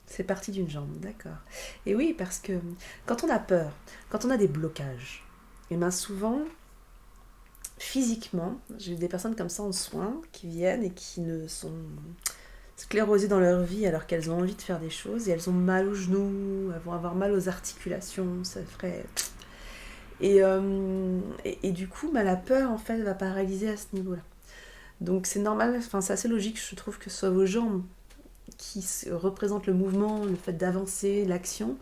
C'est parti d'une jambe, d'accord. Et oui, parce que quand on a peur, quand on a des blocages, et bien souvent, physiquement, j'ai eu des personnes comme ça en soins qui viennent et qui ne sont sclérosées dans leur vie alors qu'elles ont envie de faire des choses, et elles ont mal aux genoux, elles vont avoir mal aux articulations, ça ferait... Et du coup, la peur en fait va paralyser à ce niveau-là. Donc c'est normal, enfin c'est assez logique, je trouve, que ce soit vos jambes qui représentent le mouvement, le fait d'avancer, l'action,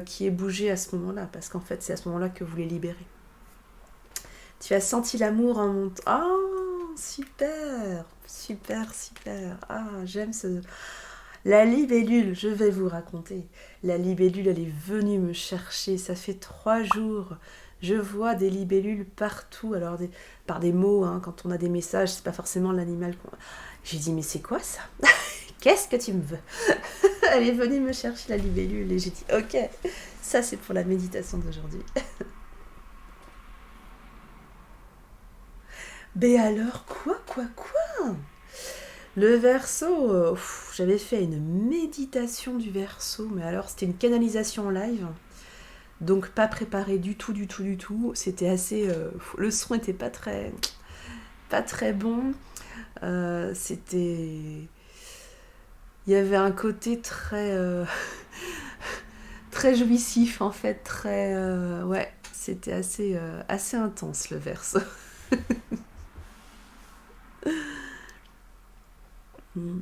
qui est bougé à ce moment-là, parce qu'en fait c'est à ce moment-là que vous les libérez. Tu as senti l'amour en montant. Ah, super. Ah, j'aime ce... La libellule, je vais vous raconter. La libellule, elle est venue me chercher. Ça fait 3 jours. Je vois des libellules partout. Alors, par des mots, hein, quand on a des messages, c'est pas forcément l'animal qu'on... J'ai dit, mais c'est quoi ça? Qu'est-ce que tu me veux? Elle est venue me chercher, la libellule. Et j'ai dit, ok, ça c'est pour la méditation d'aujourd'hui. Mais alors, quoi? Le Verseau, j'avais fait une méditation du Verseau, mais alors c'était une canalisation en live, donc pas préparé du tout. C'était assez, le son était pas très bon. C'était, il y avait un côté très très jouissif en fait, très ouais, c'était assez intense le Verseau. Mm.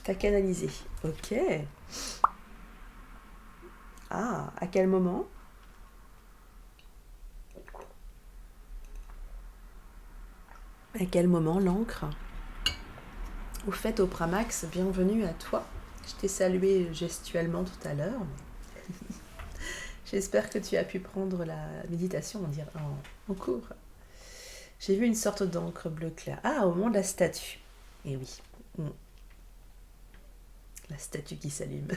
T'as canalisé. Ok. Ah, à quel moment? À quel moment l'encre? Au fait, Oprah Max, bienvenue à toi. Je t'ai salué gestuellement tout à l'heure. Mais... J'espère que tu as pu prendre la méditation en cours. J'ai vu une sorte d'encre bleu clair. Ah, au moment de la statue. Eh oui. La statue qui s'allume.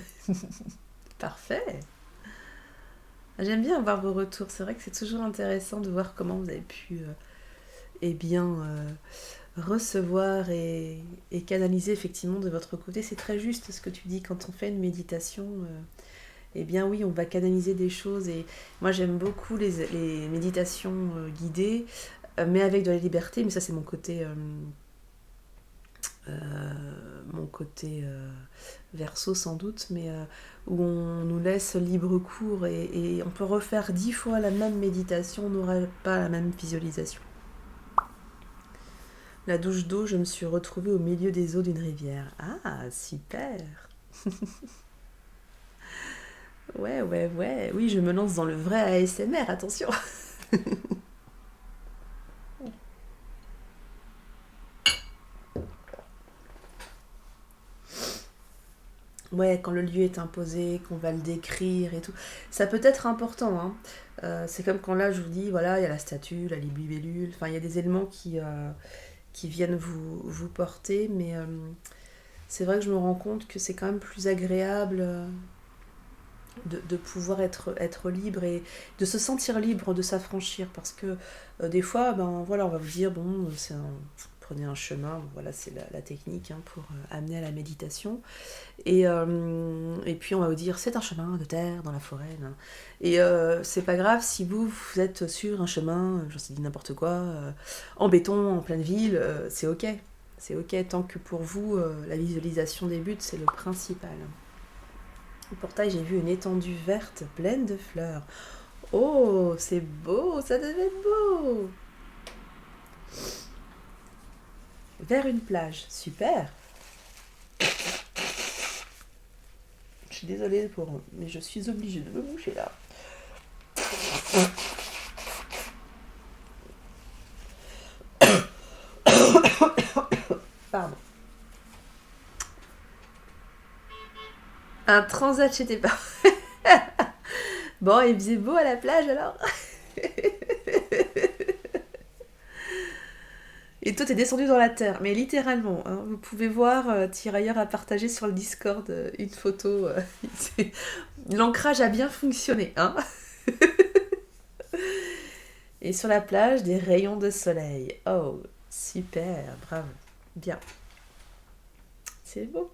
Parfait. J'aime bien avoir vos retours. C'est vrai que c'est toujours intéressant de voir comment vous avez pu recevoir et canaliser effectivement de votre côté. C'est très juste ce que tu dis. Quand on fait une méditation, eh bien oui, on va canaliser des choses. Et moi, j'aime beaucoup les méditations guidées, mais avec de la liberté. Mais ça, c'est mon côté mon côté verso sans doute, mais où on nous laisse libre cours et on peut refaire 10 fois la même méditation, on n'aura pas la même visualisation. La douche d'eau, je me suis retrouvée au milieu des eaux d'une rivière. Ah, super. Ouais, ouais, ouais. Oui, je me lance dans le vrai ASMR, attention. Ouais, quand le lieu est imposé, qu'on va le décrire et tout. Ça peut être important, hein. C'est comme quand là, je vous dis, voilà, il y a la statue, la libellule, enfin, il y a des éléments qui viennent vous porter, mais c'est vrai que je me rends compte que c'est quand même plus agréable de pouvoir être libre et de se sentir libre de s'affranchir, parce que des fois, ben voilà, on va vous dire, bon, prenez un chemin, voilà, c'est la technique hein, pour amener à la méditation. Et puis on va vous dire c'est un chemin de terre dans la forêt. Nan. Et c'est pas grave si vous êtes sur un chemin, j'en sais dit n'importe quoi, en béton, en pleine ville, c'est ok. C'est ok tant que pour vous la visualisation débute, c'est le principal. Au portail, j'ai vu une étendue verte pleine de fleurs. Oh, c'est beau, ça devait être beau. Vers une plage, super. Je suis désolée mais je suis obligée de me boucher là. Pardon. Un transat chez tes parents. Bon, il faisait beau à la plage alors. Et toi, t'es descendu dans la terre, mais littéralement. Hein. Vous pouvez voir, Tirailleur a partagé sur le Discord une photo. L'ancrage a bien fonctionné. Hein. Et sur la plage, des rayons de soleil. Oh, super, bravo. Bien. C'est beau.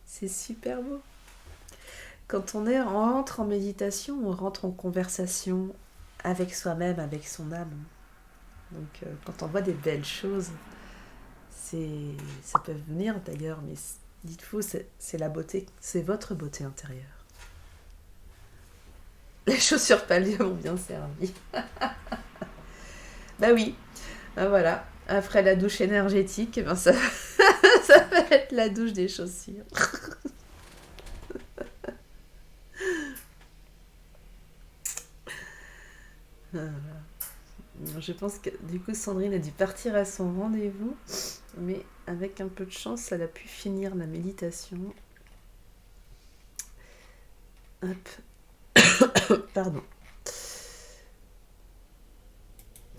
C'est super beau. Quand on rentre en méditation, on rentre en conversation avec soi-même, avec son âme. Donc quand on voit des belles choses, ça peut venir d'ailleurs, mais dites-vous, c'est la beauté, c'est votre beauté intérieure. Les chaussures palmiers m'ont bien servi. Bah oui, ben voilà. Après la douche énergétique, ben ça, ça va être la douche des chaussures. Je pense que du coup Sandrine a dû partir à son rendez-vous, mais avec un peu de chance, elle a pu finir la méditation. Hop. Pardon.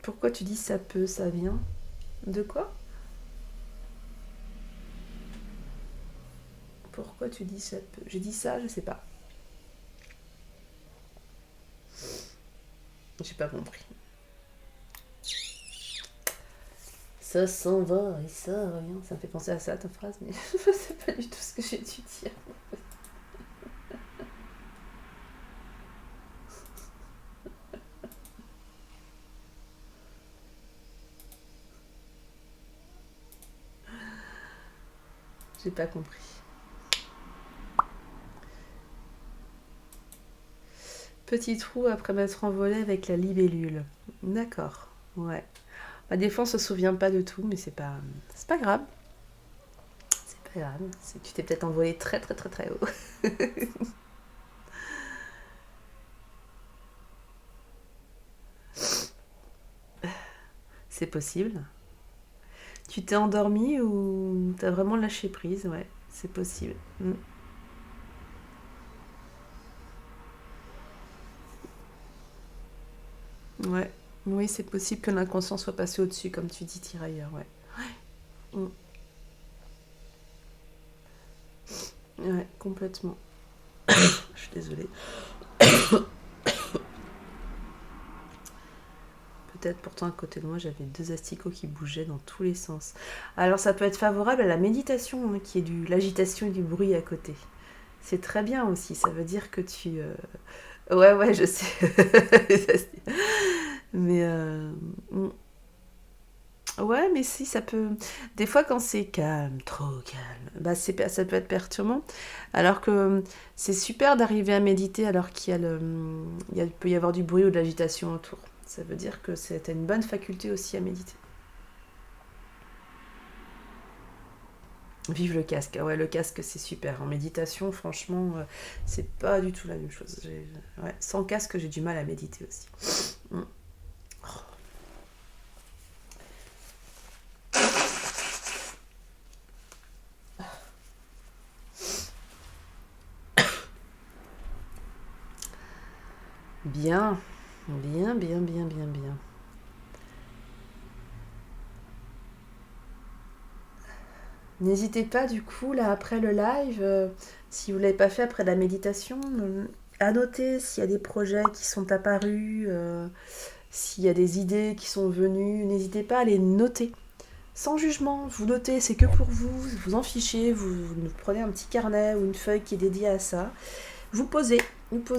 Pourquoi tu dis ça peut, ça vient? De quoi? Pourquoi tu dis ça peut? J'ai dit ça, je sais pas. J'ai pas compris. Ça s'en va et ça revient. Ça me fait penser à ça, ta phrase, mais c'est pas du tout ce que j'ai dû dire. J'ai pas compris. Petit trou après m'être envolé avec la libellule. D'accord, ouais. Bah, des fois on se souvient pas de tout, mais c'est pas grave. C'est pas grave. C'est que tu t'es peut-être envolé très très très très haut. C'est possible. Tu t'es endormi ou t'as vraiment lâché prise? Ouais, c'est possible. Ouais. Oui, c'est possible que l'inconscient soit passé au-dessus, comme tu dis, tirailleur, ouais. Mm. Ouais, complètement. Je suis désolée. Peut-être pourtant à côté de moi, j'avais 2 asticots qui bougeaient dans tous les sens. Alors ça peut être favorable à la méditation, hein, qui est l'agitation et du bruit à côté. C'est très bien aussi, ça veut dire que tu... Ouais, ouais, je sais. Mais Ouais, mais si, ça peut. Des fois, quand c'est calme, trop calme, bah ça peut être perturbant. Alors que c'est super d'arriver à méditer alors qu'il y a il peut y avoir du bruit ou de l'agitation autour. Ça veut dire que t'as une bonne faculté aussi à méditer. Vive le casque. Ah ouais, le casque, c'est super. En méditation, franchement, c'est pas du tout la même chose. Ouais, sans casque, j'ai du mal à méditer aussi. Mm. Bien, bien, bien, bien, bien, bien. N'hésitez pas du coup, là, après le live, si vous ne l'avez pas fait après la méditation, à noter s'il y a des projets qui sont apparus, s'il y a des idées qui sont venues. N'hésitez pas à les noter. Sans jugement, vous notez, c'est que pour vous, vous en fichez, vous prenez un petit carnet ou une feuille qui est dédiée à ça. Vous posez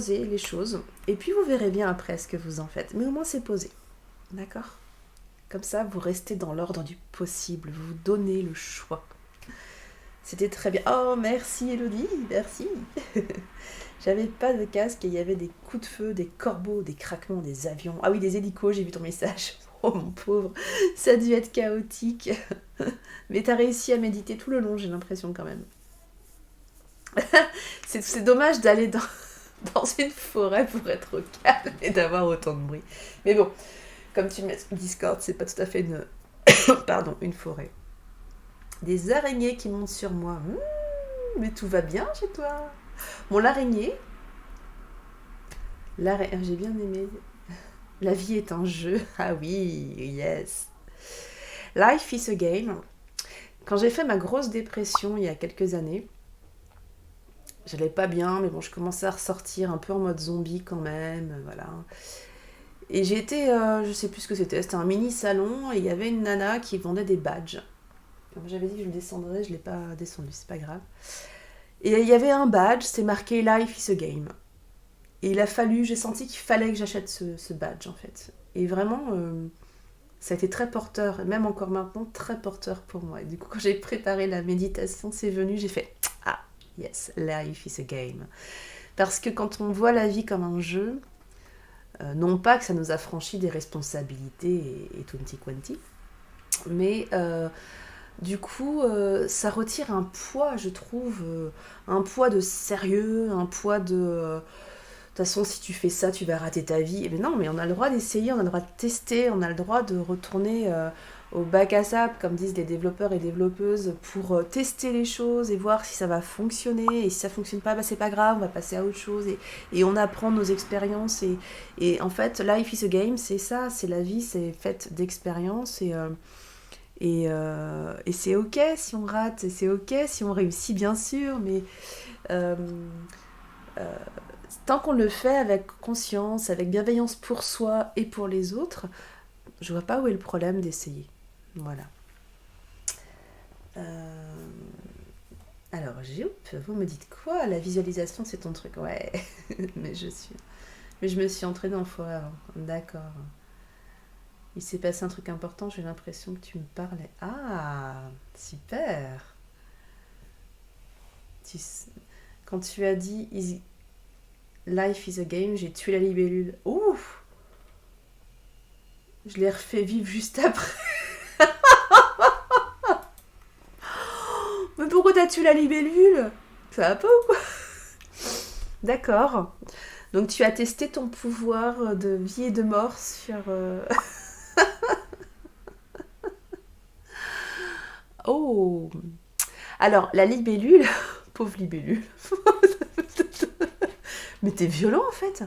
les choses, et puis vous verrez bien après ce que vous en faites. Mais au moins c'est posé, d'accord? Comme ça, vous restez dans l'ordre du possible, vous vous donnez le choix. C'était très bien. Oh, merci Elodie, merci. J'avais pas de casque et il y avait des coups de feu, des corbeaux, des craquements, des avions. Ah oui, des hélicos, j'ai vu ton message. Oh mon pauvre, ça a dû être chaotique. Mais t'as réussi à méditer tout le long, j'ai l'impression quand même. C'est dommage d'aller dans une forêt pour être au calme et d'avoir autant de bruit. Mais bon, comme tu mets Discord, c'est pas tout à fait une, pardon, une forêt. Des araignées qui montent sur moi. Mais tout va bien chez toi. Bon, j'ai bien aimé. La vie est un jeu. Ah oui, yes. Life is a game. Quand j'ai fait ma grosse dépression il y a quelques années, j'allais pas bien, mais bon, je commençais à ressortir un peu en mode zombie quand même, voilà. Et j'ai été, je sais plus ce que c'était un mini salon et il y avait une nana qui vendait des badges. Comme j'avais dit que je le descendrais, je l'ai pas descendu, c'est pas grave. Et il y avait un badge, c'est marqué Life is a game. Et j'ai senti qu'il fallait que j'achète ce badge en fait. Et vraiment, ça a été très porteur, et même encore maintenant, très porteur pour moi. Et du coup, quand j'ai préparé la méditation, c'est venu, j'ai fait ah, yes, life is a game. Parce que quand on voit la vie comme un jeu, non pas que ça nous affranchit des responsabilités et tutti quanti, mais du coup, ça retire un poids, je trouve, un poids de sérieux, un poids de de toute façon, si tu fais ça, tu vas rater ta vie. Mais non, mais on a le droit d'essayer, on a le droit de tester, on a le droit de retourner au bac à sable, comme disent les développeurs et développeuses, pour tester les choses et voir si ça va fonctionner. Et si ça fonctionne pas, bah, c'est pas grave, on va passer à autre chose. Et on apprend nos expériences. Et en fait, life is a game, c'est ça, c'est la vie, c'est faite d'expériences. Et c'est ok si on rate, et c'est ok si on réussit, bien sûr, mais euh, euh, tant qu'on le fait avec conscience, avec bienveillance pour soi et pour les autres, je vois pas où est le problème d'essayer. Voilà. Euh, Alors, vous me dites quoi? La visualisation, c'est ton truc. Ouais, mais je me suis entraînée en forêt avant. D'accord. Il s'est passé un truc important, j'ai l'impression que tu me parlais. Ah, super. Tu... Quand tu as dit Life is a game, j'ai tué la libellule. Ouf! Je l'ai refait vivre juste après. Mais pourquoi t'as tué la libellule? Ça va pas ou quoi? D'accord. Donc tu as testé ton pouvoir de vie et de mort sur... Oh! Alors, la libellule... Pauvre libellule. Mais t'es violent en fait.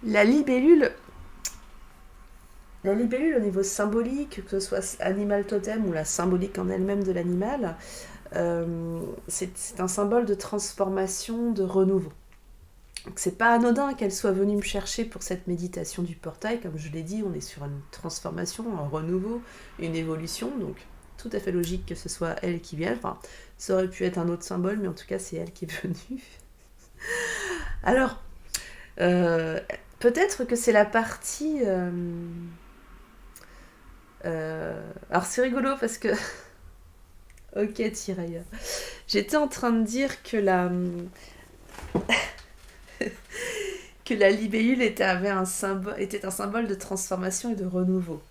La libellule... La libellule au niveau symbolique, que ce soit animal totem ou la symbolique en elle-même de l'animal, c'est un symbole de transformation, de renouveau. Donc c'est pas anodin qu'elle soit venue me chercher pour cette méditation du portail. Comme je l'ai dit, on est sur une transformation, un renouveau, une évolution. Donc tout à fait logique que ce soit elle qui vienne. Enfin, ça aurait pu être un autre symbole, mais en tout cas c'est elle qui est venue. Alors, euh, peut-être que c'est la partie Alors c'est rigolo parce que... Ok, tirailleur. J'étais en train de dire que que la libellule était un symbole de transformation et de renouveau.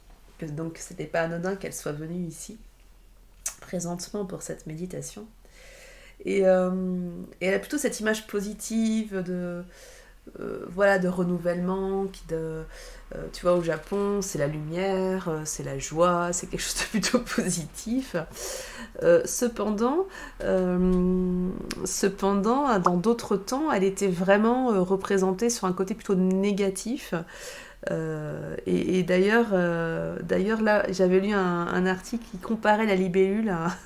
Donc c'était pas anodin qu'elle soit venue ici, présentement pour cette méditation. Et elle a plutôt cette image positive voilà, de renouvellement, tu vois, au Japon, c'est la lumière, c'est la joie, c'est quelque chose de plutôt positif. Cependant, dans d'autres temps, elle était vraiment représentée sur un côté plutôt négatif. Et d'ailleurs, là, j'avais lu un article qui comparait la libellule à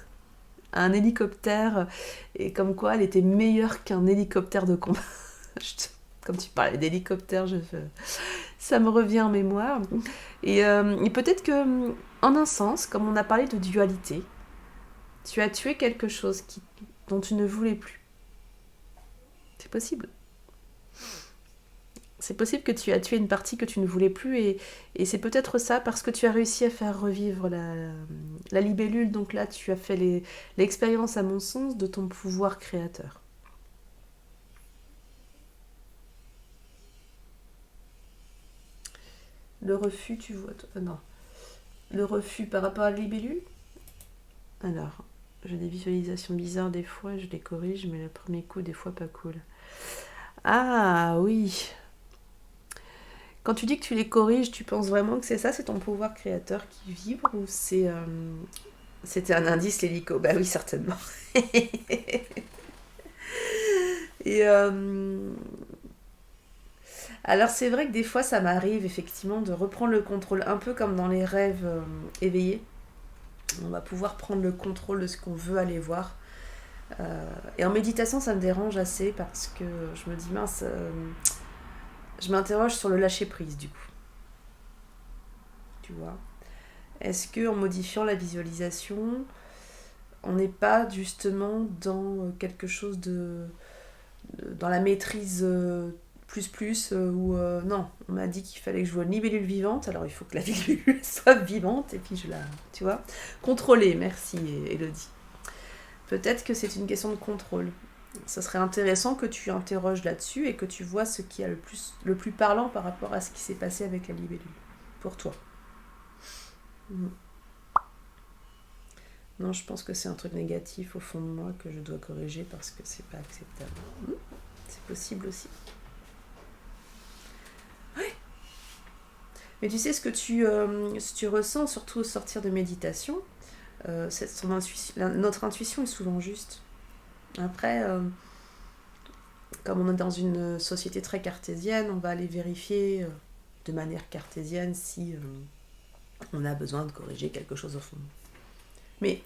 un hélicoptère, et comme quoi elle était meilleure qu'un hélicoptère de combat. Comme tu parlais d'hélicoptère, ça me revient en mémoire. Et peut-être que, en un sens, comme on a parlé de dualité, tu as tué quelque chose dont tu ne voulais plus. C'est possible. C'est possible que tu as tué une partie que tu ne voulais plus, et c'est peut-être ça, parce que tu as réussi à faire revivre la libellule. Donc là, tu as fait l'expérience, à mon sens, de ton pouvoir créateur. Le refus, tu vois... non. Le refus par rapport à la libellule. Alors, j'ai des visualisations bizarres des fois, je les corrige, mais le premier coup, des fois, pas cool. Ah, oui. Quand tu dis que tu les corriges, tu penses vraiment que c'est ça, c'est ton pouvoir créateur qui vibre, ou c'était un indice, l'hélico? Bah oui, certainement. Et alors c'est vrai que des fois ça m'arrive effectivement de reprendre le contrôle, un peu comme dans les rêves éveillés. On va pouvoir prendre le contrôle de ce qu'on veut aller voir. Et en méditation ça me dérange assez, parce que je me dis mince, je m'interroge sur le lâcher prise du coup. Tu vois, est-ce que en modifiant la visualisation, on n'est pas justement dans quelque chose dans la maîtrise où non, on m'a dit qu'il fallait que je vois une libellule vivante, alors il faut que la libellule soit vivante, et puis tu vois, contrôler. Merci Elodie. Peut-être que c'est une question de contrôle. Ça serait intéressant que tu interroges là-dessus et que tu vois ce qui est le plus parlant par rapport à ce qui s'est passé avec la libellule pour toi. Non, je pense que c'est un truc négatif au fond de moi que je dois corriger, parce que c'est pas acceptable. C'est possible aussi. Ouais. Mais tu sais, ce que tu ressens, surtout au sortir de méditation, notre intuition est souvent juste. Après, comme on est dans une société très cartésienne, on va aller vérifier de manière cartésienne si on a besoin de corriger quelque chose au fond. Mais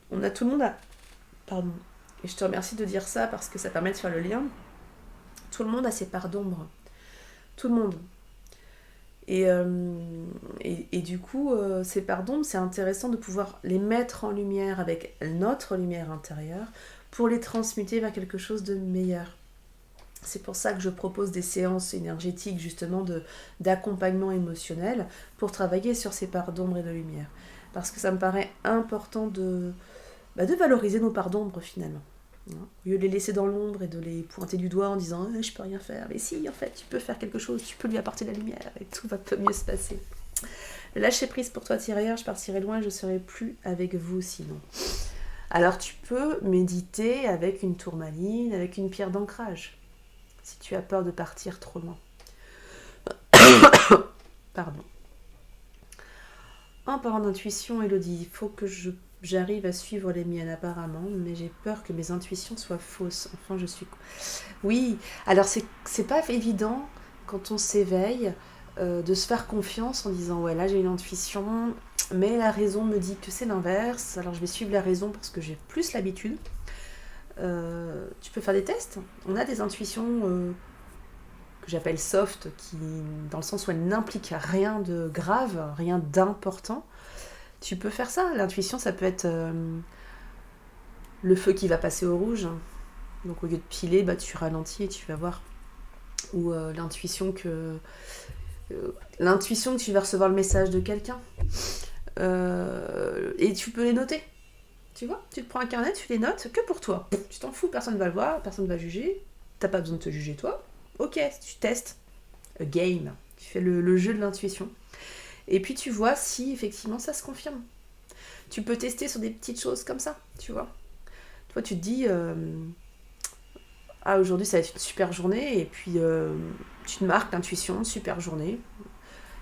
tout le monde a... Pardon. Et je te remercie de dire ça, parce que ça permet de faire le lien. Tout le monde a ses parts d'ombre. Tout le monde. Et du coup, ces parts d'ombre, c'est intéressant de pouvoir les mettre en lumière avec notre lumière intérieure pour les transmuter vers quelque chose de meilleur. C'est pour ça que je propose des séances énergétiques, justement, d'accompagnement émotionnel, pour travailler sur ces parts d'ombre et de lumière. Parce que ça me paraît important de valoriser nos parts d'ombre, finalement. Au lieu de les laisser dans l'ombre et de les pointer du doigt en disant je peux rien faire. Mais si, en fait, tu peux faire quelque chose, tu peux lui apporter la lumière et tout va mieux se passer. Lâcher prise pour toi, tirailleur, je partirai loin et je ne serai plus avec vous sinon. Alors tu peux méditer avec une tourmaline, avec une pierre d'ancrage, si tu as peur de partir trop loin. Pardon. En parlant d'intuition, Elodie, il faut que j'arrive à suivre les miennes apparemment, mais j'ai peur que mes intuitions soient fausses. Enfin, je suis... Oui, alors c'est pas évident, quand on s'éveille, de se faire confiance en disant ouais, là j'ai une intuition, mais la raison me dit que c'est l'inverse, alors je vais suivre la raison parce que j'ai plus l'habitude. Tu peux faire des tests. On a des intuitions que j'appelle soft, qui, dans le sens où elles n'impliquent rien de grave, rien d'important. Tu peux faire ça. L'intuition, ça peut être le feu qui va passer au rouge. Donc au lieu de piler, tu ralentis et tu vas voir. Ou l'intuition que tu vas recevoir le message de quelqu'un. Et tu peux les noter. Tu vois, tu te prends un carnet, tu les notes que pour toi. Tu t'en fous, personne ne va le voir, personne ne va juger. T'as pas besoin de te juger toi. Ok, tu testes. A game. Tu fais le jeu de l'intuition. Et puis tu vois si effectivement ça se confirme. Tu peux tester sur des petites choses comme ça, tu vois. Toi, tu te dis, ah, aujourd'hui ça va être une super journée, et puis tu te marques l'intuition, super journée.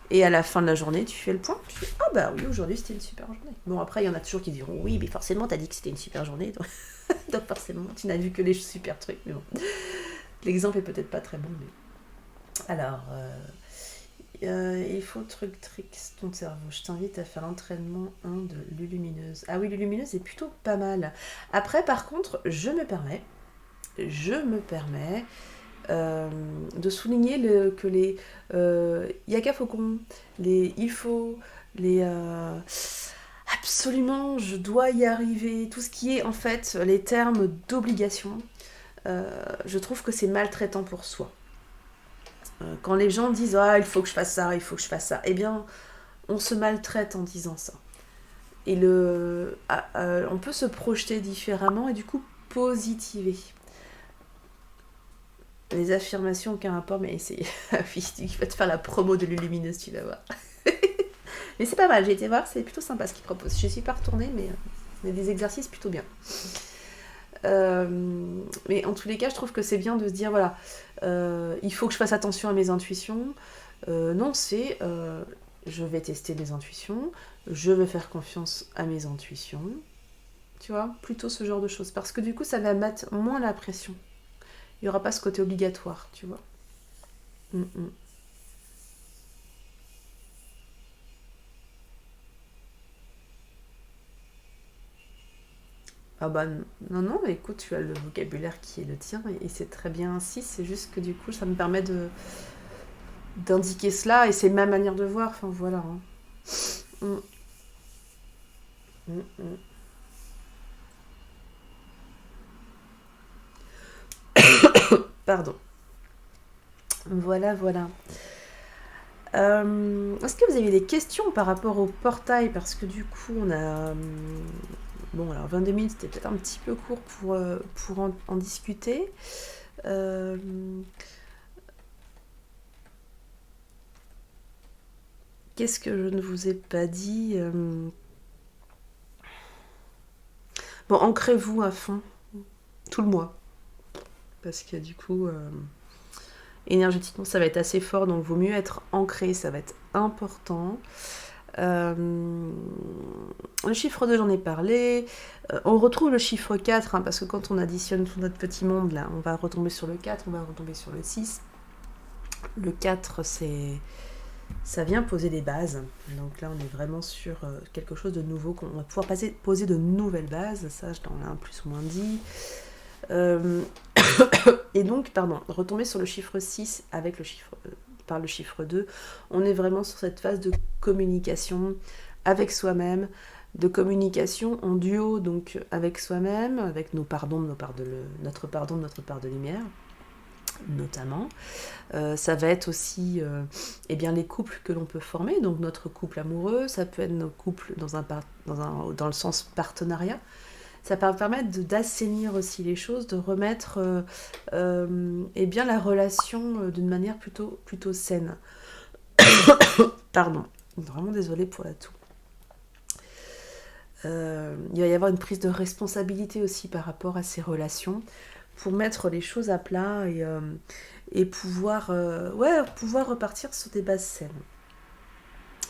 Et à la fin de la journée, tu fais le point. Tu fais, ah bah oui, aujourd'hui c'était une super journée. Bon, après, il y en a toujours qui diront, oui, mais forcément, t'as dit que c'était une super journée. Donc forcément, tu n'as vu que les super trucs. Mais bon, l'exemple est peut-être pas très bon. Mais... Alors, il faut tricks ton cerveau. Je t'invite à faire l'entraînement 1 de Lulumineuse. Ah oui, Lulumineuse est plutôt pas mal. Après, par contre, je me permets de souligner que les Yaka Faucon, les il faut, les absolument, je dois y arriver, tout ce qui est en fait les termes d'obligation, je trouve que c'est maltraitant pour soi. Quand les gens disent ah il faut que je fasse ça, il faut que je fasse ça, eh bien on se maltraite en disant ça. Et on peut se projeter différemment et du coup positiver. Les affirmations, aucun rapport, mais c'est... il va te faire la promo de Lulumineuse, tu vas voir. Mais c'est pas mal, j'ai été voir, c'est plutôt sympa ce qu'ils proposent. Je suis pas retournée, mais il y a des exercices plutôt bien. Mais en tous les cas, je trouve que c'est bien de se dire, voilà, il faut que je fasse attention à mes intuitions. Non, c'est... je vais tester mes intuitions, je vais faire confiance à mes intuitions. Tu vois, plutôt ce genre de choses. Parce que du coup, ça va mettre moins la pression. Il n'y aura pas ce côté obligatoire, tu vois. Ah bah non, mais écoute, tu as le vocabulaire qui est le tien et c'est très bien ainsi. C'est juste que du coup, ça me permet d'indiquer cela et c'est ma manière de voir. Enfin voilà. Hein. Pardon. Voilà. Est-ce que vous avez des questions par rapport au portail? Parce que du coup, on a... bon, alors 22 minutes, c'était peut-être un petit peu court pour en discuter. Qu'est-ce que je ne vous ai pas dit? Bon, ancrez-vous à fond, tout le mois. Parce que du coup, énergétiquement, ça va être assez fort, donc vaut mieux être ancré, ça va être important. Le chiffre 2, j'en ai parlé. On retrouve le chiffre 4, hein, parce que quand on additionne tout notre petit monde, là, on va retomber sur le 4, on va retomber sur le 6. Le 4, ça vient poser des bases. Donc là, on est vraiment sur quelque chose de nouveau, qu'on va pouvoir poser de nouvelles bases. Ça, je t'en ai un plus ou moins dit. Et donc, retomber sur le chiffre 6 avec par le chiffre 2, on est vraiment sur cette phase de communication avec soi-même, de communication en duo, donc avec soi-même, avec notre pardon de notre part de lumière, notamment. Ça va être aussi les couples que l'on peut former, donc notre couple amoureux, ça peut être nos couples dans le sens partenariat. Ça va permettre d'assainir aussi les choses, de remettre la relation d'une manière plutôt saine. Pardon, vraiment désolée pour la toux. Il va y avoir une prise de responsabilité aussi par rapport à ces relations pour mettre les choses à plat et pouvoir repartir sur des bases saines.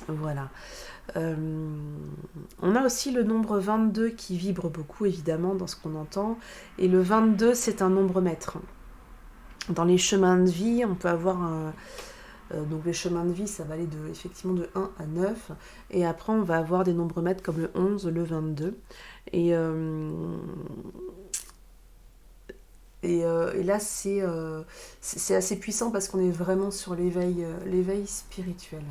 Voilà. On a aussi le nombre 22 qui vibre beaucoup évidemment dans ce qu'on entend, et le 22 c'est un nombre maître. Dans les chemins de vie, on peut avoir donc les chemins de vie, ça va aller effectivement de 1 à 9, et après on va avoir des nombres maîtres comme le 11, le 22, et là c'est assez puissant parce qu'on est vraiment sur l'éveil spirituel.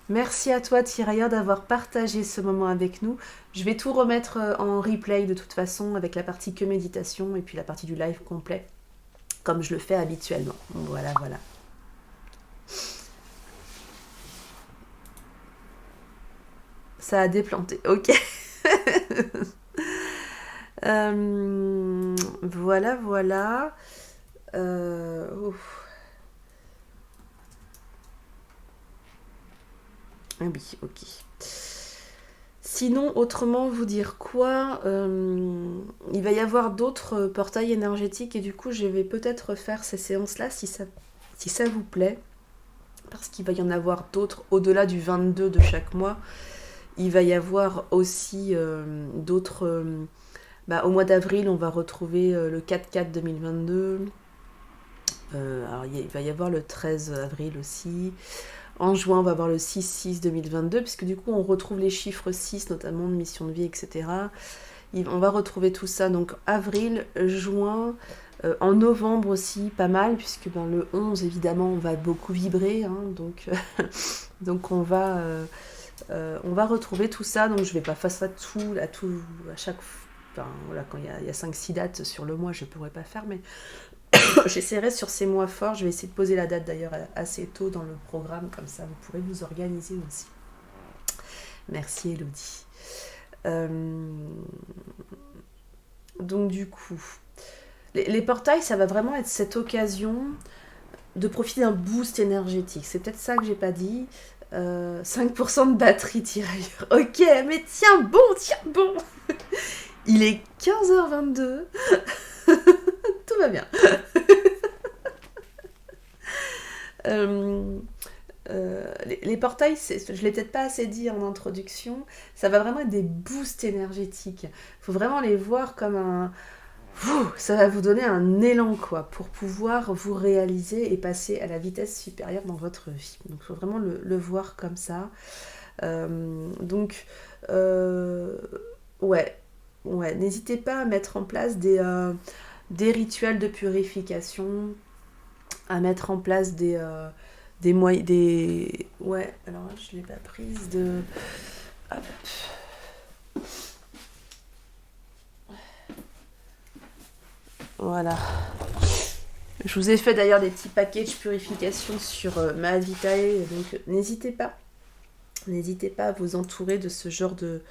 Merci à toi Tiraya d'avoir partagé ce moment avec nous. Je vais tout remettre en replay de toute façon avec la partie que méditation et puis la partie du live complet comme je le fais habituellement. Voilà. Ça a déplanté, ok. Voilà, voilà. Ouf. Ah oui, ok. Sinon, autrement, vous dire quoi il va y avoir d'autres portails énergétiques et du coup, je vais peut-être faire ces séances-là si ça vous plaît. Parce qu'il va y en avoir d'autres au-delà du 22 de chaque mois. Il va y avoir aussi d'autres... au mois d'avril, on va retrouver le 4-4 2022. Alors, il va y avoir le 13 avril aussi. En juin, on va avoir le 6-6 2022, puisque du coup, on retrouve les chiffres 6, notamment de mission de vie, etc. On va retrouver tout ça, donc avril, juin, en novembre aussi, pas mal, puisque le 11, évidemment, on va beaucoup vibrer, hein, donc on va retrouver tout ça, donc je vais pas faire ça à chaque fois. Enfin, voilà, quand il y a 5-6 dates sur le mois, je pourrais pas faire, mais j'essaierai sur ces mois forts. Je vais essayer de poser la date d'ailleurs assez tôt dans le programme, comme ça vous pourrez vous organiser aussi. Merci Elodie. Donc du coup, les portails, ça va vraiment être cette occasion de profiter d'un boost énergétique. C'est peut-être ça que j'ai pas dit. 5% de batterie tirailleur. Ok, mais tiens bon. Il est 15h22. Tout va bien. Les portails, je l'ai peut-être pas assez dit en introduction, ça va vraiment être des boosts énergétiques. Il faut vraiment les voir comme un... ça va vous donner un élan, quoi, pour pouvoir vous réaliser et passer à la vitesse supérieure dans votre vie. Donc il faut vraiment le voir comme ça. Ouais, n'hésitez pas à mettre en place des rituels de purification, à mettre en place des moyens, ouais, alors là, je l'ai pas prise de... Hop. Voilà. Je vous ai fait d'ailleurs des petits packages purification sur ma Vitae, donc n'hésitez pas à vous entourer de ce genre de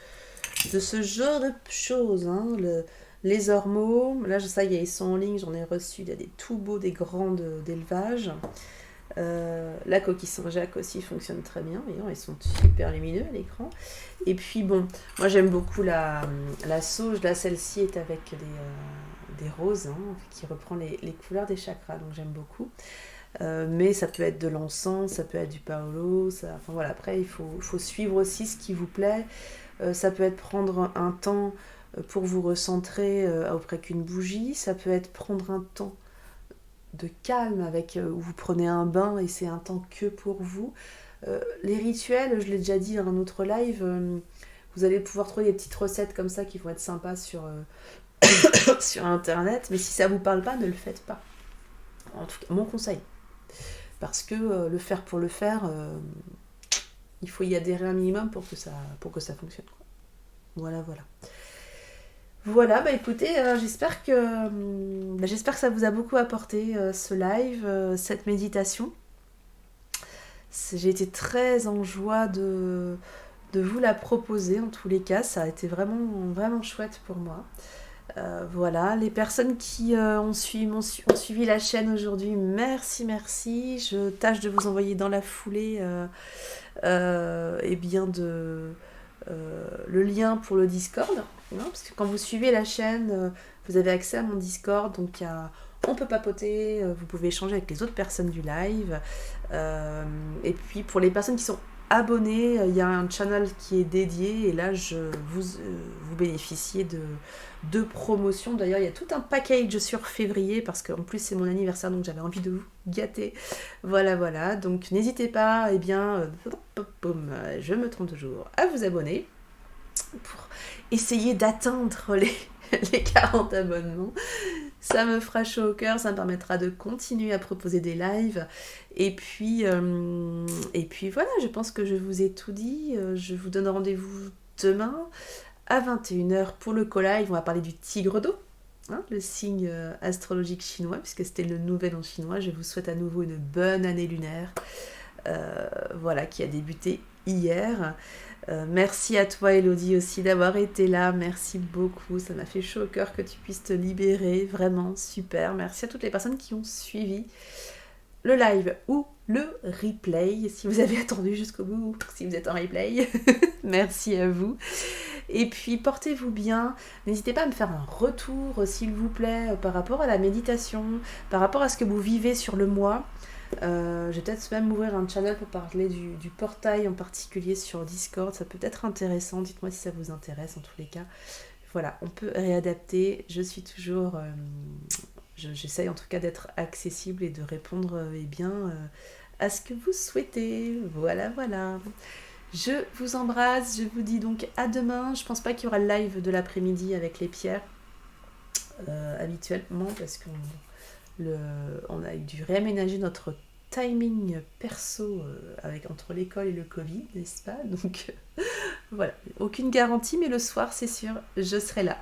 choses, hein. Les ormeaux, là ça y est, ils sont en ligne, j'en ai reçu, il y a des tout beaux, des grands d'élevage. La coquille Saint-Jacques aussi fonctionne très bien, voyons, ils sont super lumineux à l'écran. Et puis bon, moi j'aime beaucoup la sauge, là celle-ci est avec des roses, hein, qui reprend les couleurs des chakras, donc j'aime beaucoup. Mais ça peut être de l'encens, ça peut être du paolo, enfin voilà, après il faut suivre aussi ce qui vous plaît. Ça peut être prendre un temps pour vous recentrer auprès qu'une bougie, ça peut être prendre un temps de calme où vous prenez un bain et c'est un temps que pour vous. Les rituels, je l'ai déjà dit dans un autre live, vous allez pouvoir trouver des petites recettes comme ça qui vont être sympas sur internet, mais si ça vous parle pas, ne le faites pas. En tout cas, mon conseil. Parce que le faire pour le faire, il faut y adhérer un minimum pour que ça fonctionne, quoi. Voilà, écoutez, j'espère que ça vous a beaucoup apporté, ce live, cette méditation. J'ai été très en joie de vous la proposer, en tous les cas, ça a été vraiment, vraiment chouette pour moi. Voilà, les personnes qui ont suivi la chaîne aujourd'hui, merci. Je tâche de vous envoyer dans la foulée le lien pour le Discord, hein, parce que quand vous suivez la chaîne, vous avez accès à mon Discord, donc on peut papoter, vous pouvez échanger avec les autres personnes du live, et puis pour les personnes qui sont abonnés, il y a un channel qui est dédié et là vous bénéficiez de promotions. D'ailleurs, il y a tout un package sur février parce qu'en plus c'est mon anniversaire, donc j'avais envie de vous gâter. Voilà. Donc n'hésitez pas, je me trompe toujours, à vous abonner pour essayer d'atteindre les 40 abonnements. Ça me fera chaud au cœur, ça me permettra de continuer à proposer des lives. Et puis voilà, je pense que je vous ai tout dit. Je vous donne rendez-vous demain à 21h pour le co-live. On va parler du tigre d'eau, hein, le signe astrologique chinois, puisque c'était le nouvel an chinois. Je vous souhaite à nouveau une bonne année lunaire, qui a débuté hier. Merci à toi Elodie aussi d'avoir été là, merci beaucoup, ça m'a fait chaud au cœur que tu puisses te libérer, vraiment super. Merci à toutes les personnes qui ont suivi le live ou le replay, si vous avez attendu jusqu'au bout, si vous êtes en replay. Merci à vous. Et puis portez-vous bien, n'hésitez pas à me faire un retour s'il vous plaît par rapport à la méditation, par rapport à ce que vous vivez sur le mois. Je vais peut-être même ouvrir un channel pour parler du portail en particulier sur Discord, ça peut être intéressant, dites-moi si ça vous intéresse en tous les cas. Voilà, on peut réadapter, je suis toujours... j'essaye en tout cas d'être accessible et de répondre à ce que vous souhaitez. Voilà. Je vous embrasse, je vous dis donc à demain. Je pense pas qu'il y aura le live de l'après-midi avec les pierres habituellement parce qu'on a dû réaménager notre timing perso entre l'école et le Covid, n'est-ce pas? Donc voilà, aucune garantie, mais le soir, c'est sûr, je serai là.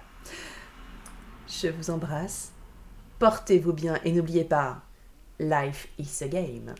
Je vous embrasse, portez-vous bien et n'oubliez pas, life is a game.